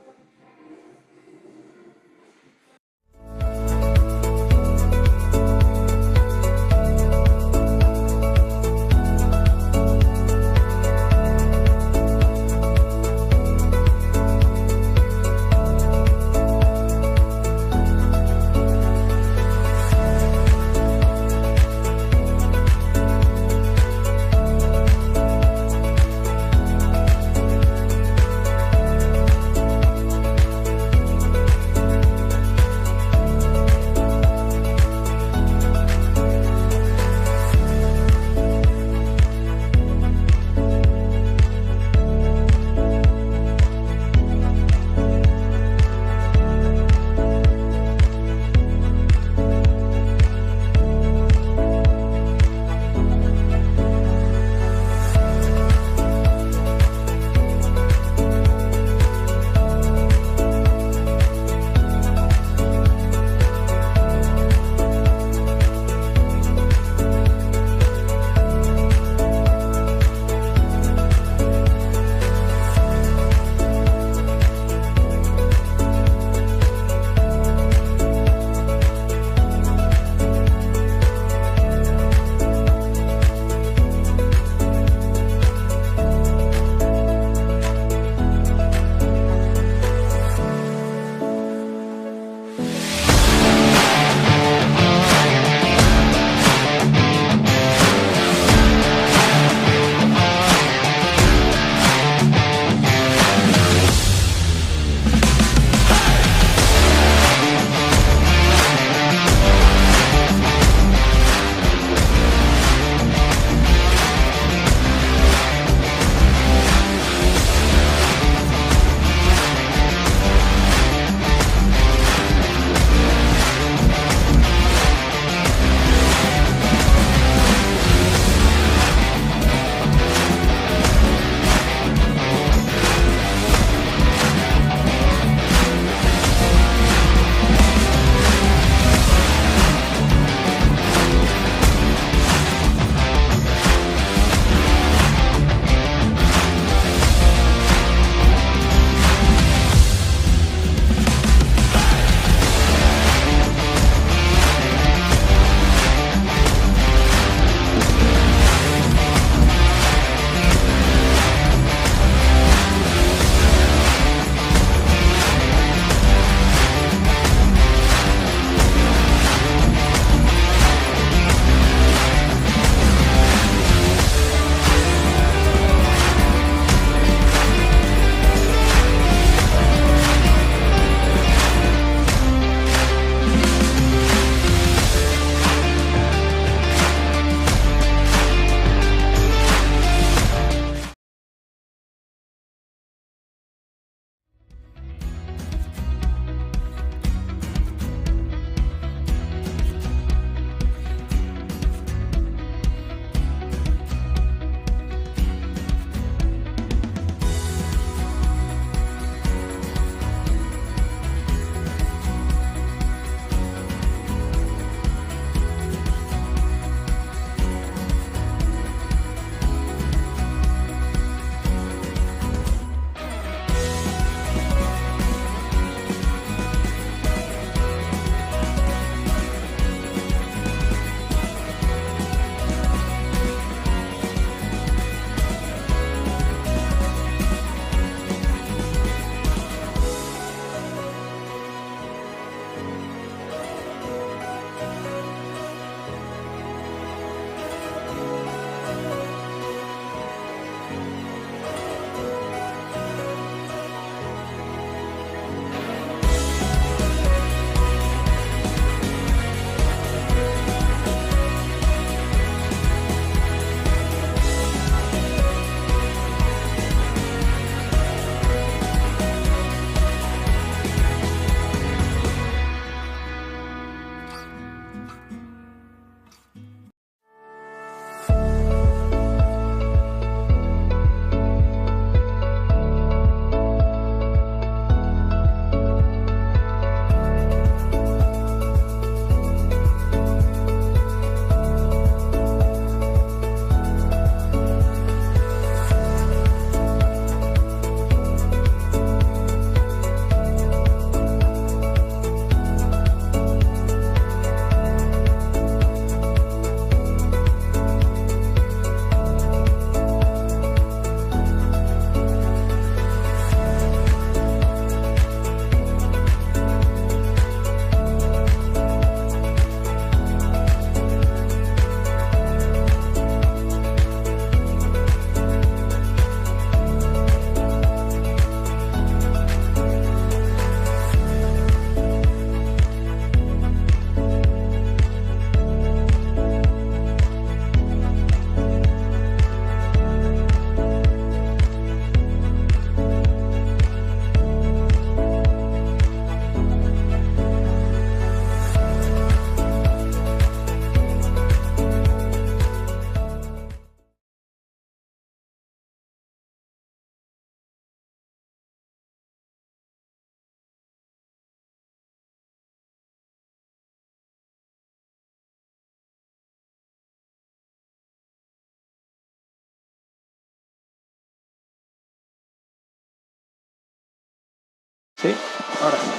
Sí, ahora sí.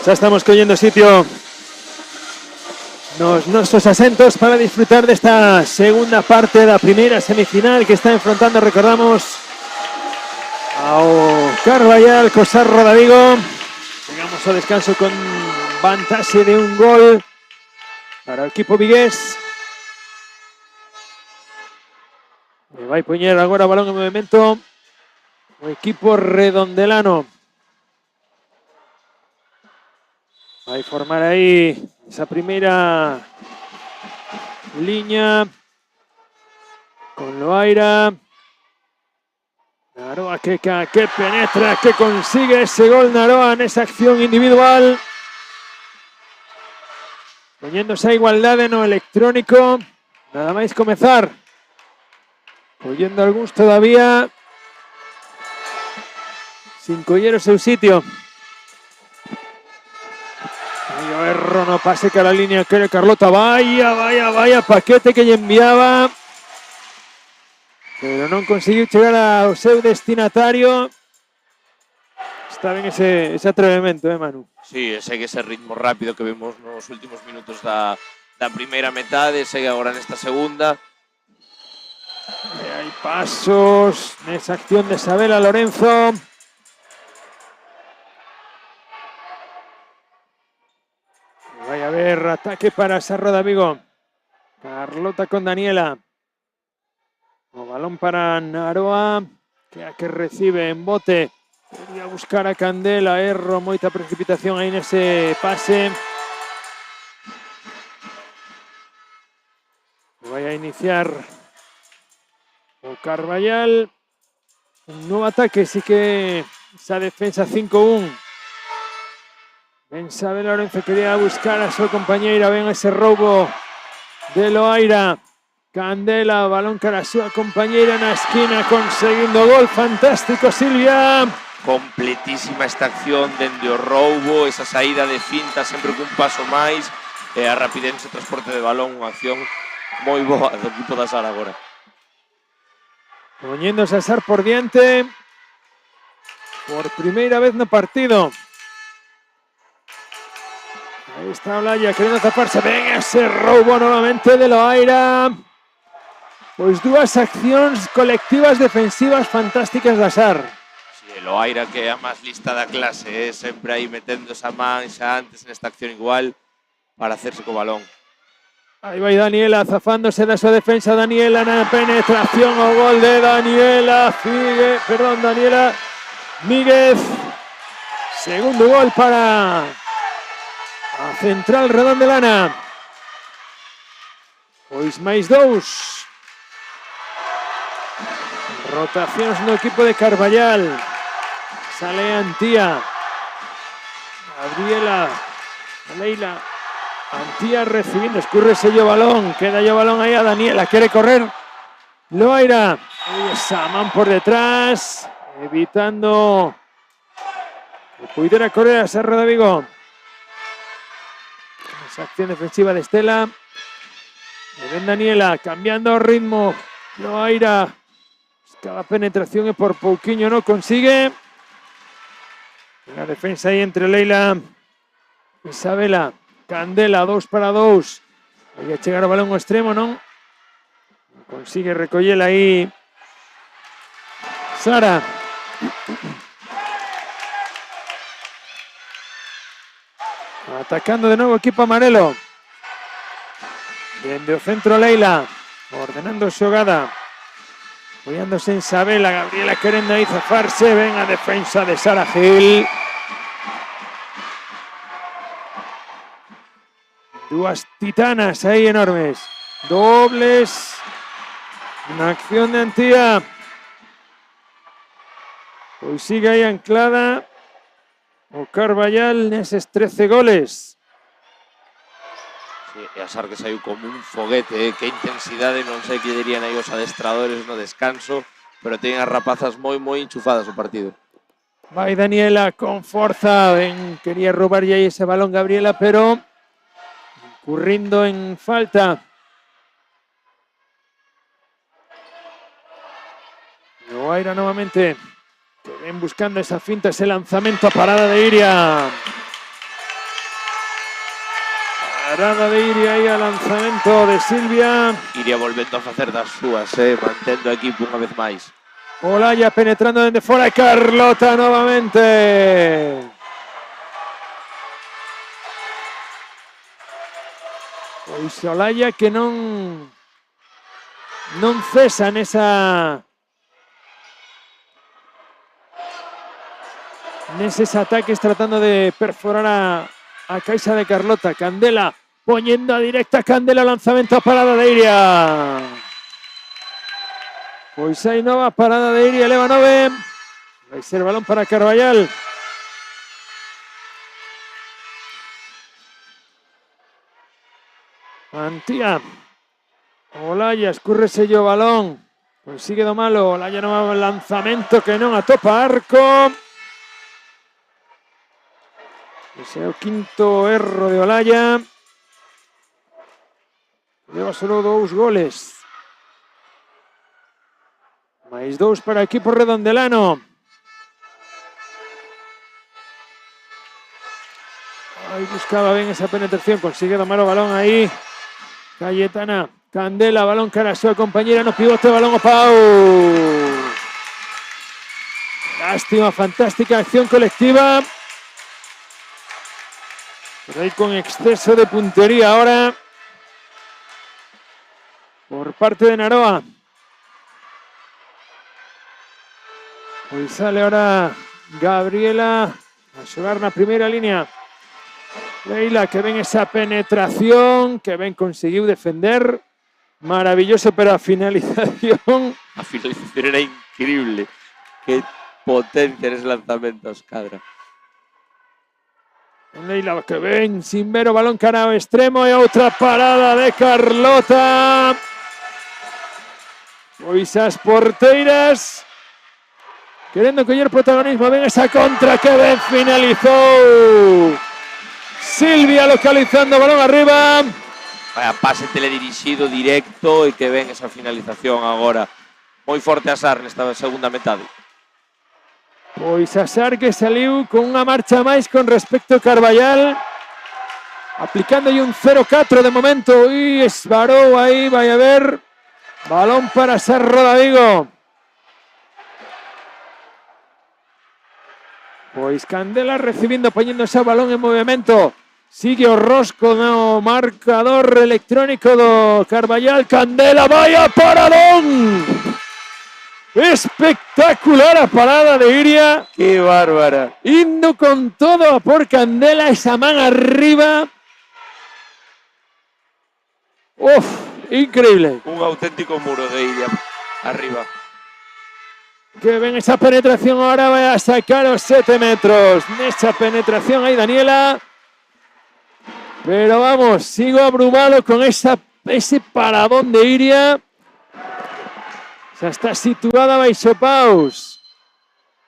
Ya estamos cogiendo sitio nuestros asentos para disfrutar de esta segunda parte de la primera semifinal que está enfrentando, recordamos, a Carballal con Sarro de Vigo. Llegamos al descanso con ventaja de un gol para el equipo vigués. Me va a poner ahora balón en movimiento el equipo redondelano. Va a formar ahí esa primera línea con Loaira. Naroa que penetra, que consigue ese gol Naroa en esa acción individual. Poniéndose a igualdad en lo electrónico. Nada más comenzar. Cogiendo algunos todavía. Sin coger su sitio. Erro, no pase que a la línea que Carlota. Vaya paquete que le enviaba. Pero no consiguió llegar a su destinatario. Está bien ese atrevimiento, Manu. Sí, segue ese ritmo rápido que vimos nos últimos minutos da primeira metade, segue agora nesta segunda. Hay pasos nesa acción de Isabela Lorenzo. Vaya a ver, ataque para Sarro de Vigo. Carlota con Daniela. O balón para Naroa, que recibe en bote. Quería buscar a Candela, erro, moita precipitación aí nese pase. Vai a iniciar o Carballal. Un nuevo ataque, sí que esa defensa 5-1. Ben Isabel Lorenzo quería buscar a su compañera, ven ese robo de Loaira. Candela, balón cara a su compañera en la esquina, conseguindo gol, fantástico Silvia. Completísima esta acción dende o roubo, esa saída de finta sempre cun paso máis, e a rapidez nese transporte de balón, unha acción moi boa do equipo da Sara agora. Poniéndose a Sar por diante, por primeira vez no partido. Ahí está Olaya queriendo taparse, ven ese roubo novamente de Loaira. Pois dúas accións colectivas defensivas fantásticas da Sar. Loaira, que é a máis lista da clase, sempre aí metendo esa man xa antes nesta acción igual para hacerse co balón. Aí vai Daniela zafándose da súa defensa, Daniela na penetración, o gol de Daniela Daniela Míguez. Segundo gol para a Central Redondelana. Pois máis dous. Rotacións no equipo de Carballal. Sale Antía. Gabriela. Leila. Antía recibiendo. Escurre ese balón. Queda yo balón ahí a Daniela. Quiere correr. Loaira. Esa man por detrás. Evitando que pudiera correr a Sarro de Vigo. Esa acción defensiva de Estela. Ven Daniela. Cambiando ritmo. Loaira. Buscaba penetración y por pouquiño no consigue. La defensa ahí entre Leila e Isabela. Candela, 2 para 2. Vai a chegar o balón ao extremo, non? Consigue recollela aí Sara. Atacando de novo o equipo amarelo. Dende o centro Leila. Ordenando a xogada. Apoyándose en Isabela, Gabriela querendo aí zafarse, ven a defensa de Sara Gil. Dúas titanas aí enormes. Dobles. Una acción de Antía. Pois sigue aí anclada o Carballal neses 13 goles. Sí, e a Sar que saiu como un foguete, que intensidade, non sei que dirían aí os adestradores no descanso, pero teñen as rapazas moi enchufadas o partido. Vai Daniela con forza, quería robarlle aí ese balón Gabriela, pero incurrindo en falta. Loaira novamente. Que ven buscando esa finta, ese lanzamiento a parada de Iria. Parada de Iria aí a lanzamento de Silvia. Iria volvendo a facer das súas, mantendo o equipo unha vez máis. Olaya penetrando desde fora, Carlota novamente. Pois Olaya que non cesa neses ataques tratando de perforar a caixa de Carlota. Candela poñendo a directa, Candela lanzamento a parada de Iria. Pois hai nova parada de Iria, eleva 9. Vai ser balón para Carballal. Antía. Olaya, escúrrese o balón. Consigue do malo. Olaya nova lanzamento que non atopa arco. Ese é o quinto erro de Olaya. Leva solo 2 goles. Mais 2 para o equipo redondelano. Aí buscaba ben esa penetración. Consigue domar o balón aí. Cayetana. Candela, balón cara a súa compañera no pivote, balón ao Pau. Lástima, fantástica acción colectiva. Pero ahí con exceso de puntería ahora por parte de Naroa. Hoy sale ahora Gabriela a xogar na primeira línea. Leila que ven esa penetración, que ven conseguiu defender. Maravilloso, pero a finalización. A finalización era increíble. Qué potencia en ese lanzamiento, Cadra. Leila que ven sin ver o balón cara ao extremo e outra parada de Carlota. Pois as porteiras querendo coller protagonismo. Ven esa contra que ben finalizou. Silvia localizando o balón arriba. Vaya pase teledirixido directo e que ven esa finalización agora. Moi forte Asar nesta segunda metade. Pois Asar que saliu con unha marcha máis con respecto a Carballal. Aplicándolle un 0-4 de momento. E esvarou aí, vai a ver. Balón para Asar Rodavigo. Pois Candela recibindo, poñendo ese balón en movimento. Sigue o rosco no marcador electrónico do Carballal. Candela, vaya paradón. Espectacular a parada de Iria. ¡Qué bárbara! Indo con todo a por Candela, esa man arriba. Uf, increíble. Un auténtico muro de Iria arriba. Que ven esa penetración, ahora va a sacar los 7 metros. Esa penetración ahí Daniela. Pero vamos, sigo abrumado con ese paradón de Iria. Ya está situada baixo paus.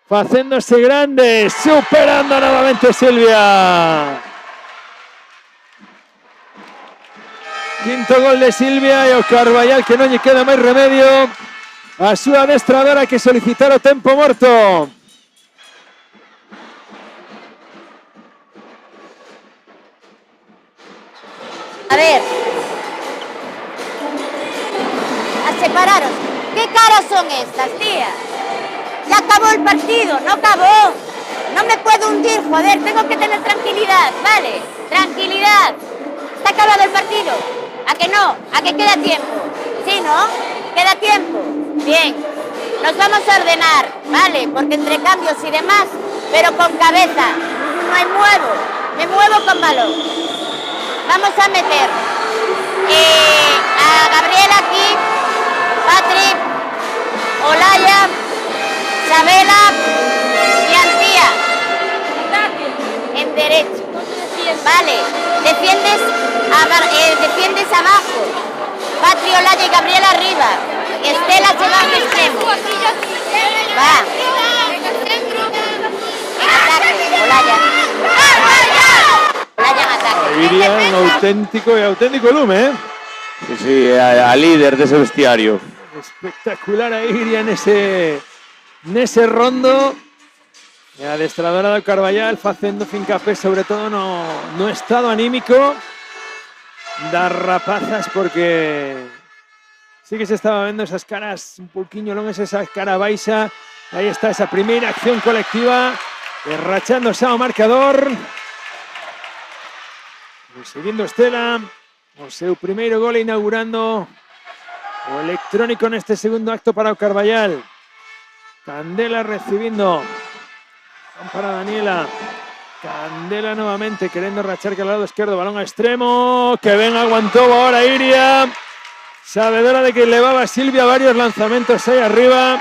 Facéndose grande, superando nuevamente Silvia. Quinto gol de Silvia e o Carballal que non lle queda máis remedio a súa adestradora que solicitar o tempo morto. A ver. A separaros. ¿Qué caras son estas, tía? Ya acabó el partido, no acabó. No me puedo hundir, joder, tengo que tener tranquilidad, ¿vale? Tranquilidad. Está acabado el partido. ¿A que no? ¿A que queda tiempo? ¿Sí, no? ¿Queda tiempo? Bien. Nos vamos a ordenar, ¿vale? Porque entre cambios y demás, pero con cabeza. No me muevo con balón. Vamos a meter a Gabriela aquí, Patrick, Olaya, Sabela y Antía. En derecho. Vale. Defiendes abajo. Patri, Olaya y Gabriela arriba. Y Estela se va al extremo. Va. En ataque, Olaya. Olaya en ataque. Iria un auténtico lume, ¿eh? Sí, sí, a líder de ese vestiario. Espectacular a Iria en ese rondo. E a adestradora do Carballal facendo fincapé sobre todo no estado anímico das rapazas, porque sí que se estaba vendo esas caras un poquinho longas, esa cara baixa. Aí está esa primeira acción colectiva, rachándose ao marcador. Seguindo Estela, o seu primeiro gol inaugurando o electrónico neste segundo acto para o Carballal. Candela recibindo. Para Daniela. Candela nuevamente queriendo rachar que al lado izquierdo. Balón a extremo. Que ben aguantó ahora Iria. Sabedora de que levaba Silvia varios lanzamientos ahí arriba.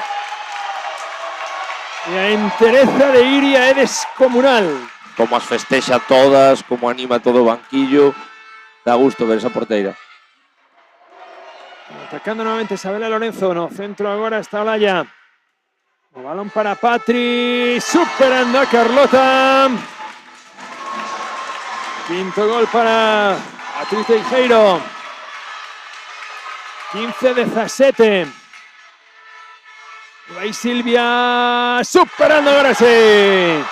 Y a entereza de Iria é descomunal. Como as festexa todas, como anima todo o banquillo. Da gusto ver esa porteira. Atacando nuevamente Isabela Lorenzo. No centro agora está Olaya. O balón para Patri, superando a Carlota. Quinto gol para Beatriz Teijeiro. 15-17. Ahí Silvia, superando ahora sí.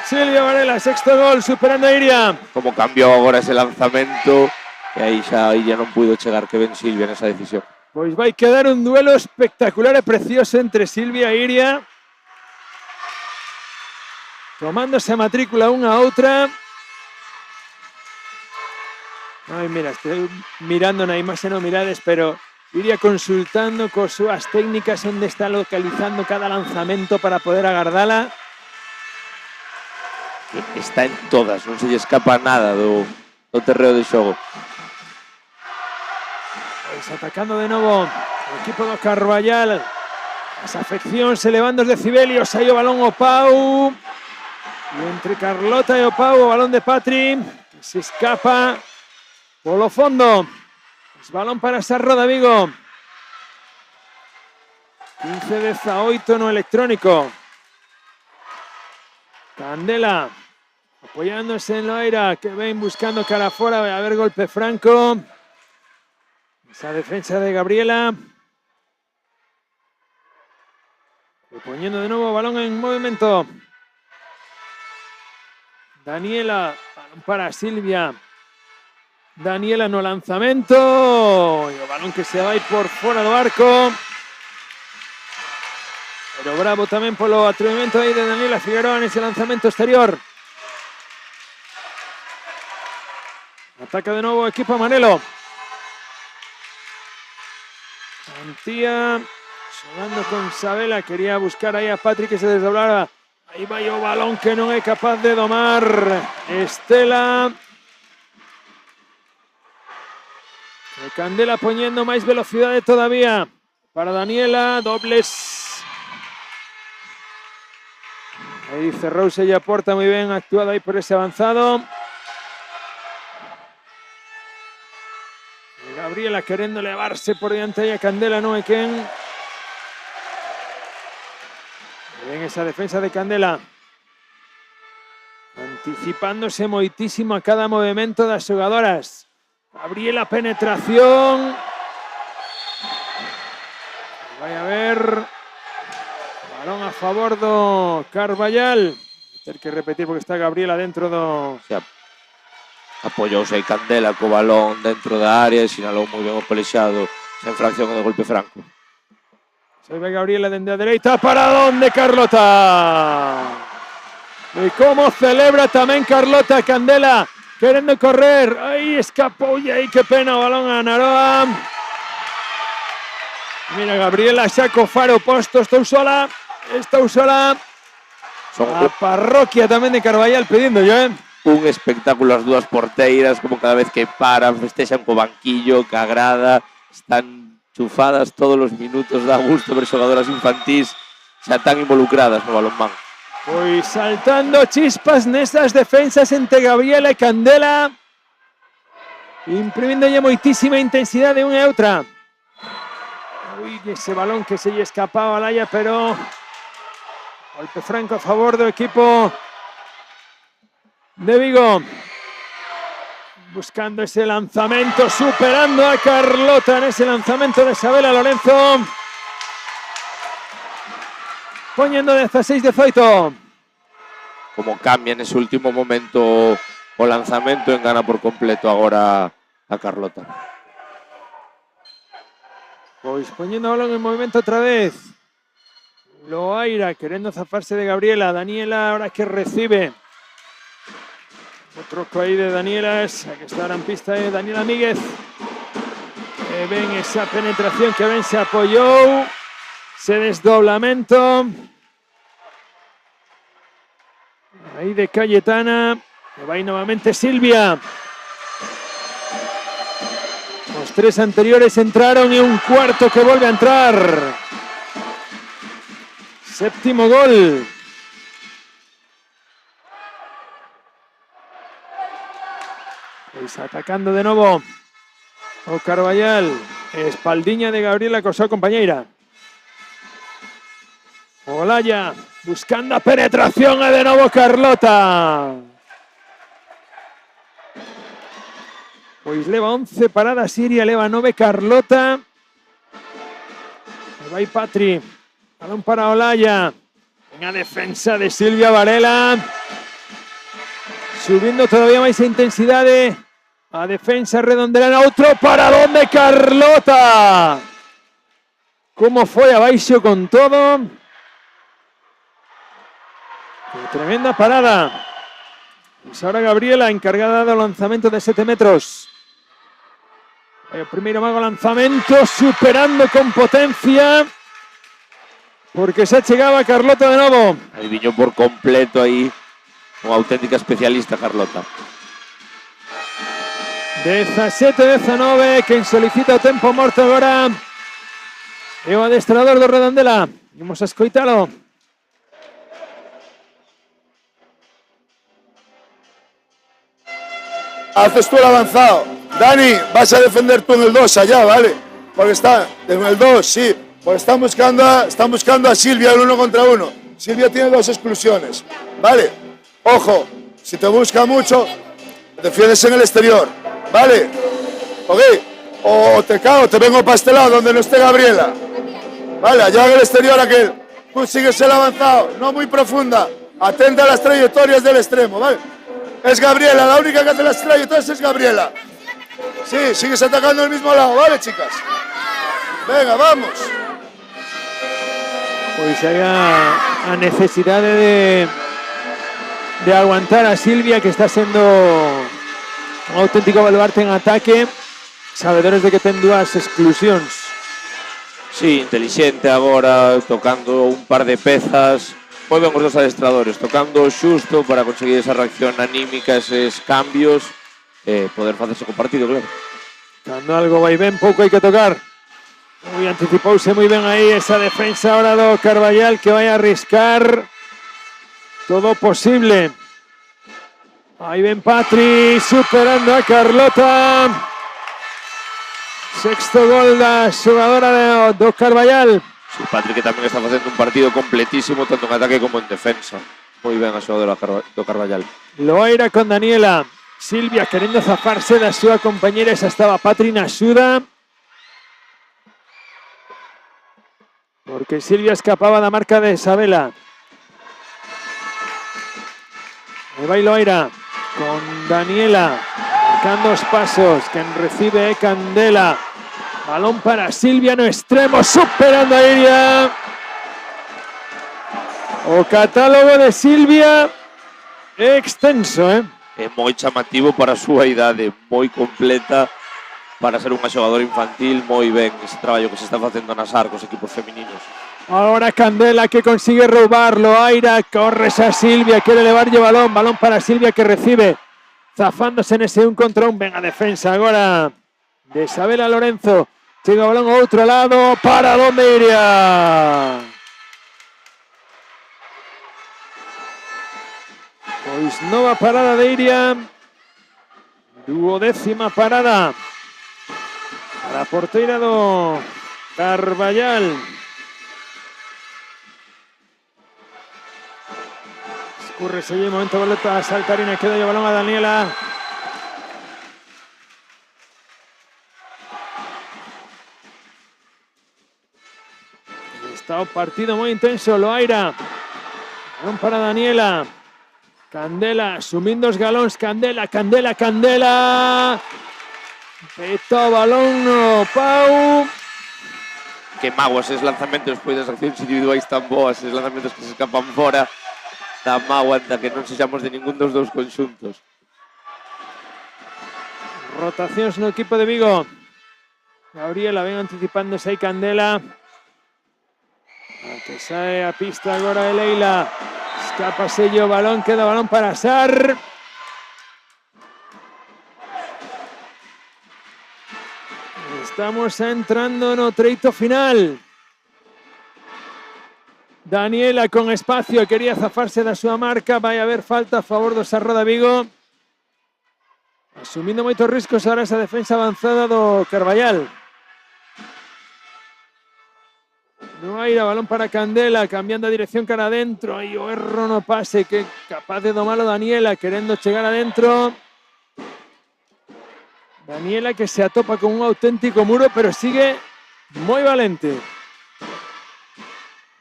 Silvia Varela, sexto gol, superando a Iria. Como cambiou agora ese lanzamento, e aí xa non puido chegar que ben Silvia nesa decisión. Pois vai quedar un duelo espectacular e precioso entre Silvia e Iria. Tomándose a matrícula unha a outra. Ai, mira, estou mirando na imaxe, non mirades, pero Iria consultando con súas técnicas onde está localizando cada lanzamento para poder agardala. Está en todas, non se lle escapa nada do terreo de xogo. Atacando de novo o equipo do Carballal. As afeccións elevando os decibelios. Aí o balón o Pau. E entre Carlota e o Pau, o balón de Patri, que se escapa polo fondo. Es balón para Sarro de Vigo. 15-18 no electrónico. Candela apoyándose en Loira, que ven buscando cara afuera. Va a haber golpe franco. Esa defensa de Gabriela. Poniendo de nuevo balón en movimiento. Daniela, balón para Silvia. Daniela no lanzamento. Y el balón que se va a ir por fuera do arco. Pero bravo tamén polo atrevimento aí de Daniela Figueroa en ese lanzamento exterior. Ataca de nuevo equipo Manelo. Antía, jugando con Sabela, quería buscar ahí a Patrick que se desdoblara. Ahí va o balón que non é capaz de domar Estela. Candela poniendo máis velocidade todavía para Daniela, dobles. Ahí cerrouse e aporta moi ben, actuado aí por ese avanzado. Gabriela queriendo elevarse por diante ahí a Candela, no hay quien. Bien esa defensa de Candela. Anticipándose moitísimo a cada movimento das xogadoras. Gabriela, penetración. Vai a ver. Balón a favor do Carballal. Ter que repetir porque está Gabriela dentro do... Sí, apoyouse aí Candela co balón dentro da área e sinalou moi ben o pelexado esa infracción de golpe franco. Se ve Gabriela dende a dereita, para onde Carlota. E como celebra tamén Carlota. Candela querendo correr, aí escapou e aí que pena o balón a Naroa. Mira Gabriela xa co faro posto, estou sola. A parroquia tamén de Carballal pedindo yo, Un espectáculo as dúas porteiras, como cada vez que paran, festexan co banquillo, que agrada, están chufadas todos os minutos, dá gusto ver xogadoras infantís xa tan involucradas no balonmán. Pois saltando chispas nesas defensas entre Gabriela e Candela, imprimíndolle moitísima intensidade unha e outra. Ui, ese balón que se lle escapaba a Laia, pero golpe franco a favor do equipo de Vigo. Buscando ese lanzamento, superando a Carlota en ese lanzamento de Isabela Lorenzo. Poniendo 16-18. como cambia en ese último momento o lanzamento, engana por completo agora a Carlota. Pois poñendo o balón en movimento outra vez. Loaira querendo zafarse de Gabriela. Daniela ahora que recibe. Otro troco aí de Daniela. Que está ahora en pista de Daniela Míguez. Ven esa penetración que Ben se apoyou. Ese desdoblamento. Aí de Cayetana. E vai novamente Silvia. Los tres anteriores entraron y un cuarto que vuelve a entrar. Séptimo gol. Pues atacando de nuevo o Carballal. Espaldiña de Gabriela con su compañera. Olaya buscando a penetración de nuevo Carlota. Pues leva 11 paradas Siria, leva 9 Carlota. Va Patri. Balón para Olaya. Una defensa de Silvia Varela. Subiendo todavía más intensidad a defensa redondelana. Otro paradón de Carlota. Cómo fue abaixo con todo. Qué tremenda parada. Pues ahora Gabriela encargada del lanzamiento de 7 metros. El primeiro mago lanzamento, superando con potencia. Porque se achegaba Carlota de nuevo. Adivinó por completo ahí. Una auténtica especialista, Carlota. 17-19, quien solicita o tempo morto agora é o adestrador do Redondela. Vamos a escoitalo. Haces tú el avanzado. Dani, vas a defender tú en el 2 allá, ¿vale? Porque está en el 2, sí. Porque están buscando a Silvia el 1 contra 1. Silvia tiene 2 exclusiones, ¿vale? Ojo, si te busca mucho, defiendes en el exterior, ¿vale? Ok. O te cago, te vengo para este lado donde no esté Gabriela. Vale, allá en el exterior aquel. Tú sigues el avanzado, no muy profunda. Atenta a las trayectorias del extremo, ¿vale? Es Gabriela, la única que hace las trayectorias es Gabriela. Sí, sigues atacando el mismo lado, ¿vale, chicas? Venga, vamos. Pues haya a necesidad de aguantar a Silvia, que está siendo un auténtico baluarte en ataque. Sabedores de que ten 2 exclusiones. Sí, inteligente agora, tocando un par de pezas. Moi ben os dos adestradores, tocando xusto para conseguir esa reacción anímica, esos cambios, poder facerse con partido, claro. Cando algo vai ben, pouco hai que tocar. Muy anticipouse moi ben aí esa defensa ahora do Carballal, que vai a arriscar todo posible. Aí ven Patri, superando a Carlota. Sexto gol da xogadora do Carballal. Sí, Patri, que tamén está facendo un partido completísimo, tanto en ataque como en defensa. Moi ben a xogadora do Carballal. Loaira con Daniela. Silvia querendo zafarse da súa compañera, esa estaba Patri na axuda. Porque Silvia escapaba da marca de Isabela. E vai Loaira con Daniela, marcando os pasos. Quen recibe é Candela. Balón para Silvia no extremo, superando a Iria. O catálogo de Silvia é extenso, É moi chamativo para a súa idade, moi completa para ser unha xogadora infantil, moi ben ese traballo que se está facendo nas arcos equipos femininos. Ahora Candela que consigue roubarlo. Aira, corre a Silvia, quiere elevarlle balón. Balón para Silvia que recibe. Zafándose en ese 1 contra 1. Ven a defensa agora de Isabela Lorenzo. Chega o balón ao outro lado. Para donde iría. Pois nova parada de Iria. 12ª parada para a porteira do Carballal. Escurre allí, momento boleta a Saltarina, queda el balón a Daniela. Está un partido muy intenso, Loaira. Balón para Daniela. Candela, sumindo os galóns, Candela. Peta o balón no pau. Que mago eses lanzamentos despois das accións individuais tan boas, eses lanzamentos que se escapan fora. Da mago anda que non sexamos de ningún dos dous conxuntos. Rotacións no equipo de Vigo. Gabriela ven anticipándose aí Candela. A que sae a pista agora de Leila. Escapa sello o balón, queda o balón para Sar. Estamos entrando no treito final. Daniela con espacio, quería zafarse da súa marca. Vai haber falta a favor do Sarroda Vigo. Asumindo moitos riscos ahora esa defensa avanzada do Carballal. No hay balón para Candela, cambiando a dirección cara adentro. Aí o erro no pase, que capaz de domalo Daniela, querendo chegar adentro. Daniela que se atopa con un auténtico muro, pero sigue moi valente.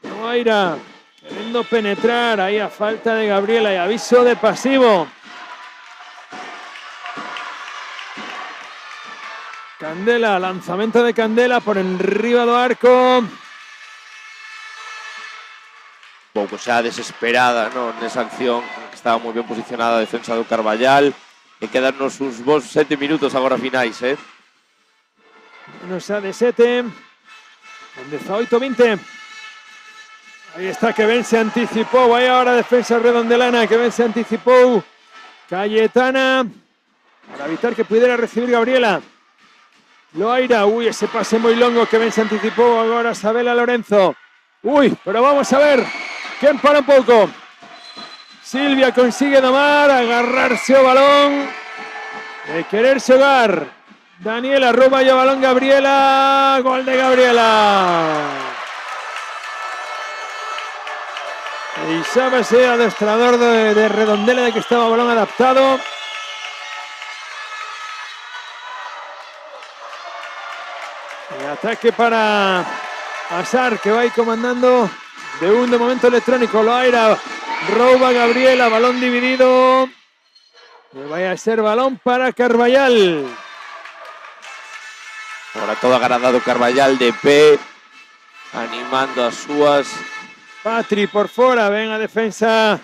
Noaira, querendo penetrar, aí a falta de Gabriela e aviso de pasivo. Candela, lanzamento de Candela por enriba do arco. Pouco xa desesperada, non, nesa acción que estaba moi ben posicionada a defensa do Carballal. E quedarnos uns bons 7 minutos agora finais, Menos a de 7. En 18-20. Ahí está, que Ben se anticipou. Aí ahora defensa redondelana, que Ben se anticipou. Cayetana. Para evitar que pudiera recibir Gabriela. Loaira, ese pase moi longo que Ben se anticipou. Agora Sabela Lorenzo. Pero vamos a ver. ¿Quién para un pouco? Silvia consigue domar, agarrarse o balón. De querer xogar. Daniela rouba o balón Gabriela. Gol de Gabriela. Y sábase adestrador de Redondela de que estaba o balón adaptado. Y ataque para Azar, que va ahí comandando de momento electrónico. Loaira rouba Gabriela, balón dividido. Que vaya a ser balón para Carballal. Ahora todo agradado Carballal de pé, animando a súas. Patri por fora, ven a defensa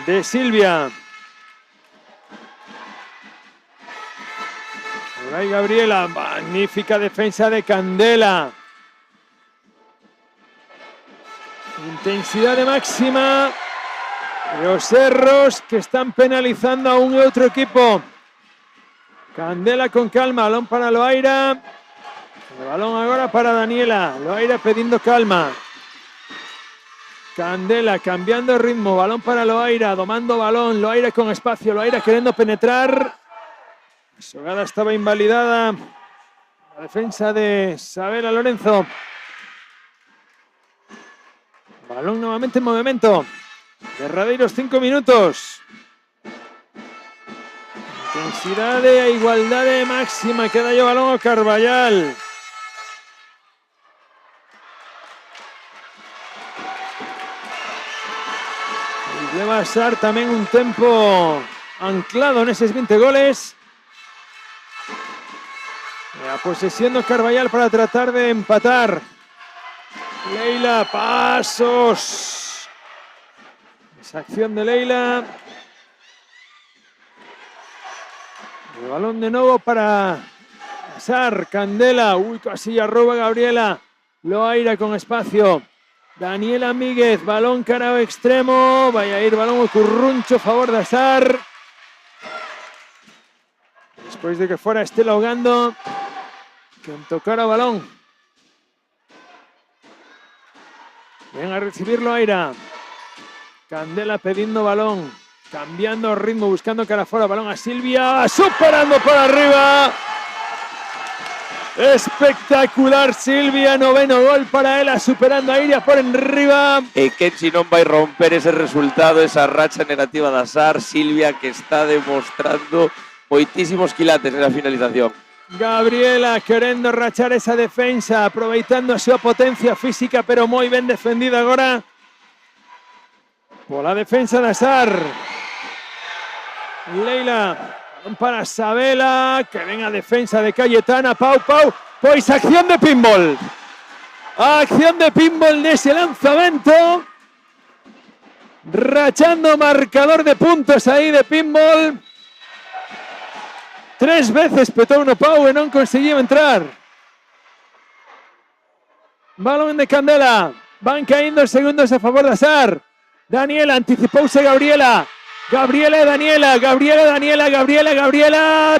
de Silvia. Ahí Gabriela, magnífica defensa de Candela. Intensidad de máxima. Los erros que están penalizando a un y otro equipo. Candela con calma, balón para Loaira. El balón ahora para Daniela. Loaira pidiendo calma. Candela cambiando el ritmo, balón para Loaira, domando balón, Loaira con espacio, Loaira queriendo penetrar. La jugada estaba invalidada. La defensa de Sabela Lorenzo. Balón nuevamente en movimiento. Derradeiros 5 minutos. Intensidad de igualdad de máxima. Queda yo balón a Carballal. Y lleva a Sar también un tempo anclado en esos 20 goles. La posesión de Carballal para tratar de empatar. Leila, pasos. Esa acción de Leila. El balón de nuevo para Sar, Candela. Casi ya roba Gabriela. Loaira con espacio. Daniela Míguez, balón cara extremo. Vaya a ir balón curruncho a favor de Azar. Después de que fuera Estela Ogando quien tocara balón. Ven a recibir Loaira. Candela pidiendo balón. Cambiando ritmo, buscando cara afuera. Balón a Silvia. Superando por arriba. Espectacular Silvia. 9º gol para ela. Superando a Iria por enriba. E que si non vai romper ese resultado, esa racha negativa de Azar. Silvia que está demostrando moitísimos quilates en la finalización. Gabriela querendo rachar esa defensa, aproveitando a súa potencia física, pero moi ben defendida agora Pola defensa de Azar. Leila, para Sabela, que ven a defensa de Cayetana. Pau, pois acción de pinball. Acción de pinball nese lanzamento. Rachando marcador de puntos aí de pinball. 3 veces petou no Pau e non conseguiu entrar. Balón de Candela. Van caindo segundos a favor de Azar. Daniela, anticipouse Gabriela. Gabriela,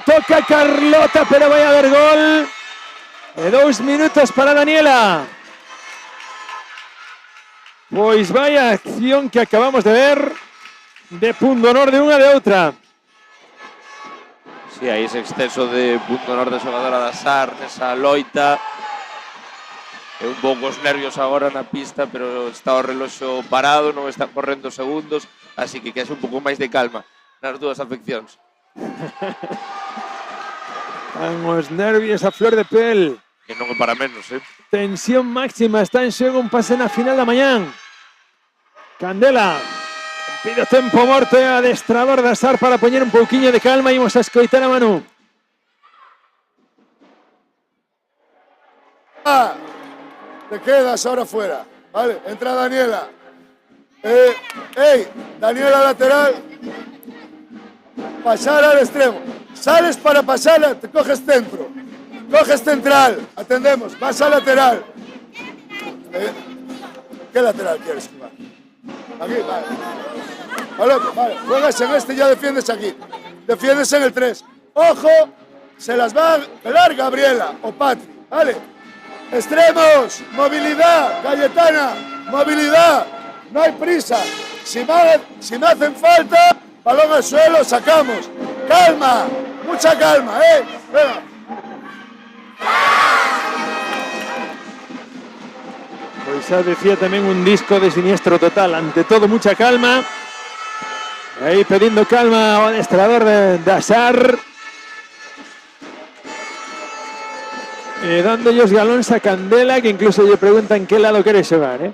toca Carlota, pero vai haber gol. E 2 minutos para Daniela. Pois vaya acción que acabamos de ver. De pundonor de unha e de outra. Sí, aí ese exceso de pundonor de xogadora da Azar, nesa loita. É un pouco os nervios agora na pista, pero está o reloxo parado, non están correndo segundos, así que quexe un pouco máis de calma nas dúas afeccións. Están os nervios a flor de pel. Que non é para menos, Tensión máxima, está en xogo un pase na final da mañán. Candela pide tempo morto a adestrador da Azar para poñer un pouquiño de calma. Imos a escoitar a Manu. Te quedas ahora fuera, ¿vale? Entra Daniela. Daniela lateral. Pasar al extremo. Sales para pasar, te coges centro. Coges central, atendemos. Vas a lateral. ¿Qué lateral quieres jugar? Aquí, vale. Al otro, vale. Juegas en este y ya defiendes aquí. Defiendes en el 3. ¡Ojo! Se las va a pelar Gabriela o Patri, ¿vale? Extremos, movilidad, Cayetana, movilidad, no hay prisa. Si me hacen falta, balón al suelo, sacamos. Calma, mucha calma, Venga. Pois xa decía tamén un disco de Siniestro Total. Ante todo, mucha calma. Aí pedindo calma ao adestrador de Azar. Dándolle os galóns a Candela, que incluso lle preguntan que lado quere xogar,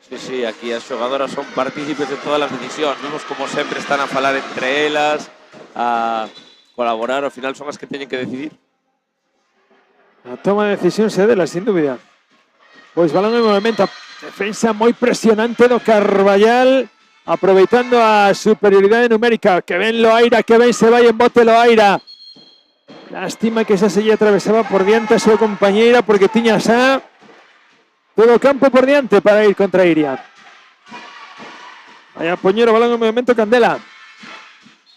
Sí, aquí as xogadoras son partícipes de todas as decisións. Vemos como sempre están a falar entre elas, a colaborar, ao final son as que teñen que decidir. A toma de decisión se dela, sin dúbida. Pois balón en movimento, defensa moi presionante do Carballal, aproveitando a superioridade numérica. Que ben Loaira, que ben se vai en bote Loaira. Lástima que esa se lle atravesaba por diante a súa compañeira, porque tiña xa todo o campo por diante para ir contra Iria. Vai a poñer o balón en movimento Candela.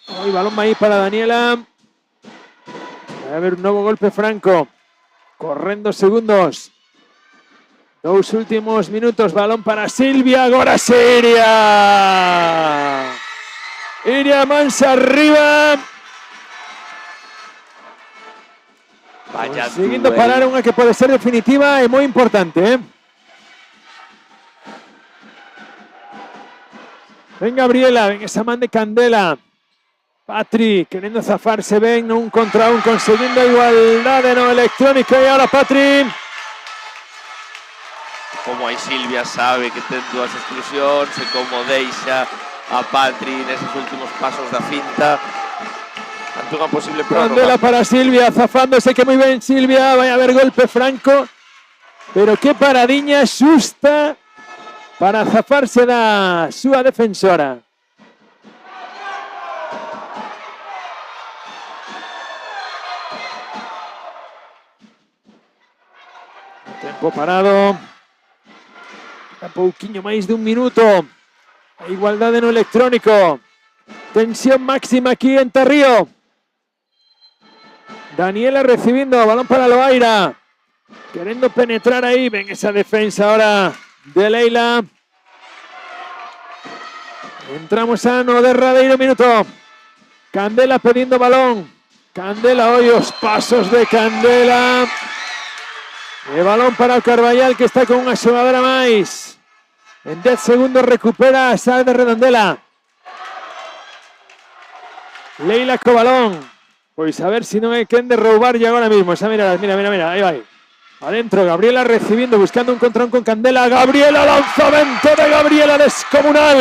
Aí balón aí para Daniela. Vai haber un novo golpe franco. Correndo segundos. 2 últimos minutos. Balón para Silvia. Agora Iria. Iria Mansa arriba. Vaya Seguindo parar unha que pode ser definitiva e moi importante, Ven Gabriela, ven esa man de Candela. Patri querendo zafarse ben, un contra un, conseguindo a igualdade no electrónico. E ahora Patri. Como aí Silvia sabe que ten dúas exclusións e como deixa a Patri neses últimos pasos da finta. Ante unha posible prórroga. Candela para Silvia, zafándose, que moi ben Silvia. Vai a haber golpe franco. Pero que paradiña xusta para zafarse da súa defensora. Tempo parado. A pouquiño máis de un minuto. A igualdade no electrónico. Tensión máxima aquí en Tarrío. Daniela recibiendo balón para Loaira. Queriendo penetrar ahí. Ven esa defensa ahora de Leila. Entramos a no derradeiro minuto. Candela pidiendo balón. Candela, hoy os pasos de Candela. El balón para o Carballal, que está con unha xogadora máis. En 10 segundos recupera a Sal de Redondela. Leila co balón. Pois a ver se non hai quen de roubarlle agora mismo. Xa mira, ahí vai. Adentro, Gabriela recibiendo, buscando un control con Candela. Gabriela, lanzamiento de Gabriela descomunal.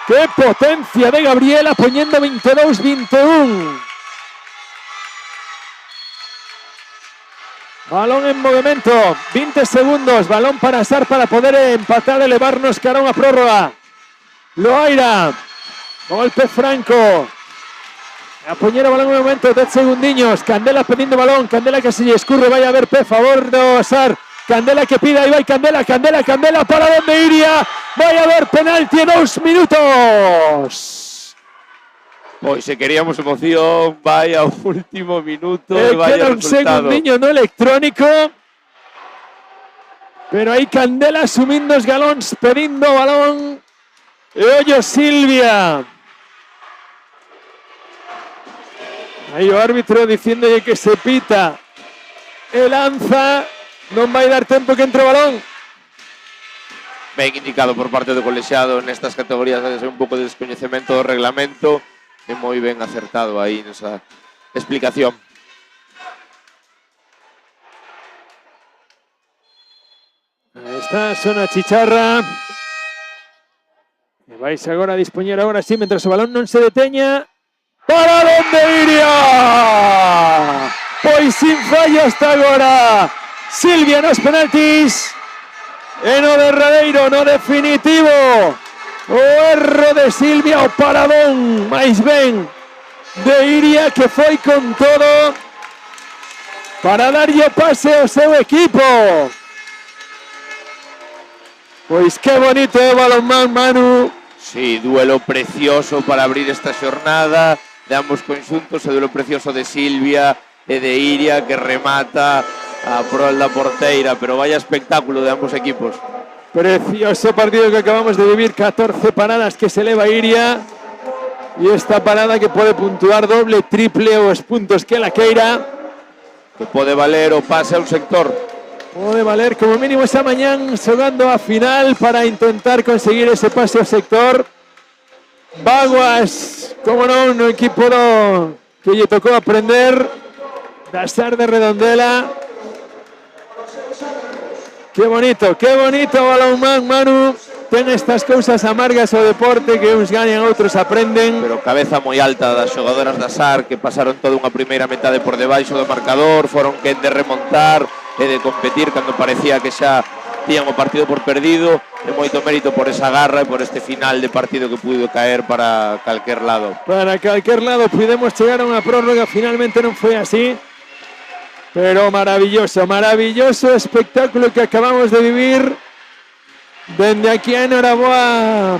¡Qué potencia de Gabriela! Poniendo 22-21. Balón en movimiento. 20 segundos. Balón para Sar para poder empatar, elevarnos cara a una prórroga. Loaira. Golpe franco. A Poñera, balón en momento, 10 segundiños. Candela pidiendo balón. Candela que se escurre. Vaya a ver, favor de Sar. Candela que pide, ahí va Candela, para donde iría. Vaya a ver, penalti en 2 minutos. Pois se queríamos emoción, vaya último minuto e vaya queda un resultado. segundinho no electrónico. Pero aí Candela asumindo os galóns, pedindo balón. E ollo Silvia. Aí o árbitro diciéndolle que se pita. E lanza. Non vai dar tempo que entre o balón. Ben indicado por parte do colexiado nestas categorías, de ser un pouco de descoñecemento do reglamento e moi ben acertado aí nesa explicación. Aí está, sona chicharra. E vais agora a dispoñer agora sí, mentras o balón non se deteña. Para donde iría? Pois sin fallo hasta agora. Silvia nos penaltis. E no derradeiro, no definitivo. O erro de Silvia, o paradón, máis ben, de Iria, que foi con todo para darlle o pase ao seu equipo. Pois que bonito é o balonmán, Manu. Sí, duelo precioso para abrir esta xornada de ambos conxuntos, o duelo precioso de Silvia e de Iria, que remata a prol da porteira, pero vaya espectáculo de ambos equipos. Precioso partido que acabamos de vivir, 14 paradas que se eleva Iria, e esta parada que pode puntuar doble, triple os puntos que la queira. Que pode valer o pase a un sector. Pode valer como mínimo esa mañán xogando a final para intentar conseguir ese pase ao sector. Vaguas, como non, no equipo que lle tocou aprender da Sar de Redondela. Qué bonito balonmán, Manu. Ten estas cousas amargas o deporte que uns gañan, outros aprenden. Pero cabeza moi alta das xogadoras da Sar, que pasaron toda unha primeira metade por debaixo do marcador, foron quen de remontar e de competir cando parecía que xa tían o partido por perdido, e moito mérito por esa garra e por este final de partido que pudo caer para calquer lado. Para calquer lado pudemos chegar a unha prórroga, finalmente non foi así. Pero maravilloso espectáculo que acabamos de vivir. Dende aquí a enhoraboa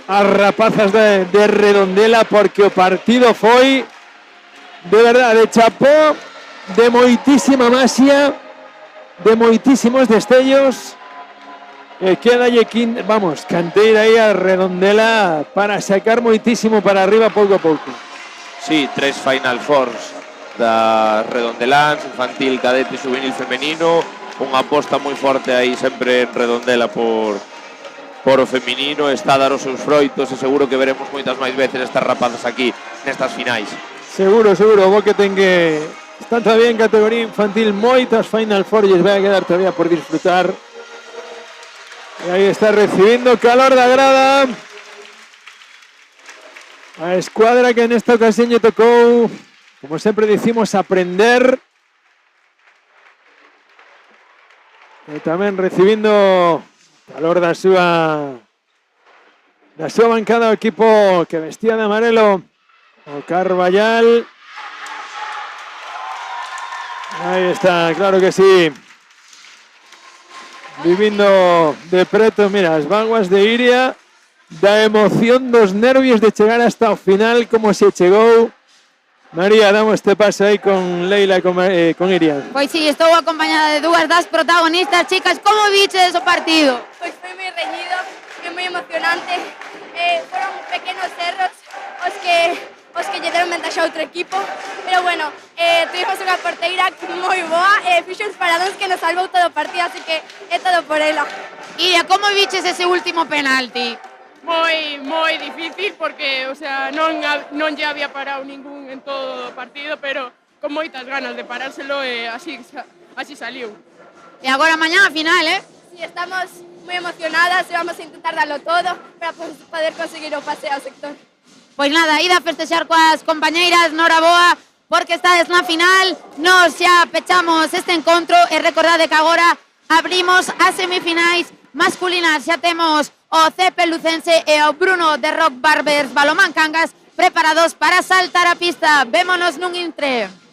as rapazas de Redondela, porque o partido foi de verdade, chapó, de moitísima maxia, de moitísimos destellos. E quedalle canteira aí a Redondela para sacar moitísimo para arriba pouco a pouco. Sí, 3 Final Fours da Redondelans, infantil, cadete, juvenil, femenino, unha aposta moi forte aí sempre en Redondela por o feminino, está a dar os seus froitos e seguro que veremos moitas máis veces estas rapazas aquí nestas finais. Seguro, vos que ten que están todavía en categoría infantil, moitas Final Four lles vai a quedar todavía por disfrutar. E aí está recibindo calor da grada a escuadra que nesta ocasión lle tocou, como sempre dicimos, aprender. E tamén recibindo calor da súa bancada o equipo que vestía de amarelo, o Carballal. Aí está, claro que sí. Vivindo de preto, mira, as vaguas de Iria, da emoción, dos nervios de chegar hasta o final, como se chegou. María, damos este paso aí con Leila e con Iria. Pois sí, estou acompañada de dúas das protagonistas. Chicas, como viches o partido? Pois foi moi reñido, foi moi emocionante. Foron pequenos erros os que lle deron ventaxa a outro equipo, pero bueno, tuvimos unha porteira moi boa e fixo os paradóns que nos salvou todo o partido, así que é todo por ela. Iria, como viches ese último penalti? Moi difícil porque, o sea, non lle había parado ningún en todo o partido, pero con moitas ganas de parárselo e así saliu. E agora mañá a final, Sí, estamos moi emocionadas e vamos a intentar darlo todo para poder conseguir o pase ao sector. Pois nada, ida a festexar coas compañeiras, noraboa, porque estades na final. Nos xa pechamos este encontro e recordade que agora abrimos as semifinais masculinas. Xa temos o CP Lucense e o Bruno de Rock Barbers Balomán Cangas preparados para saltar a pista. Vémonos nun intre.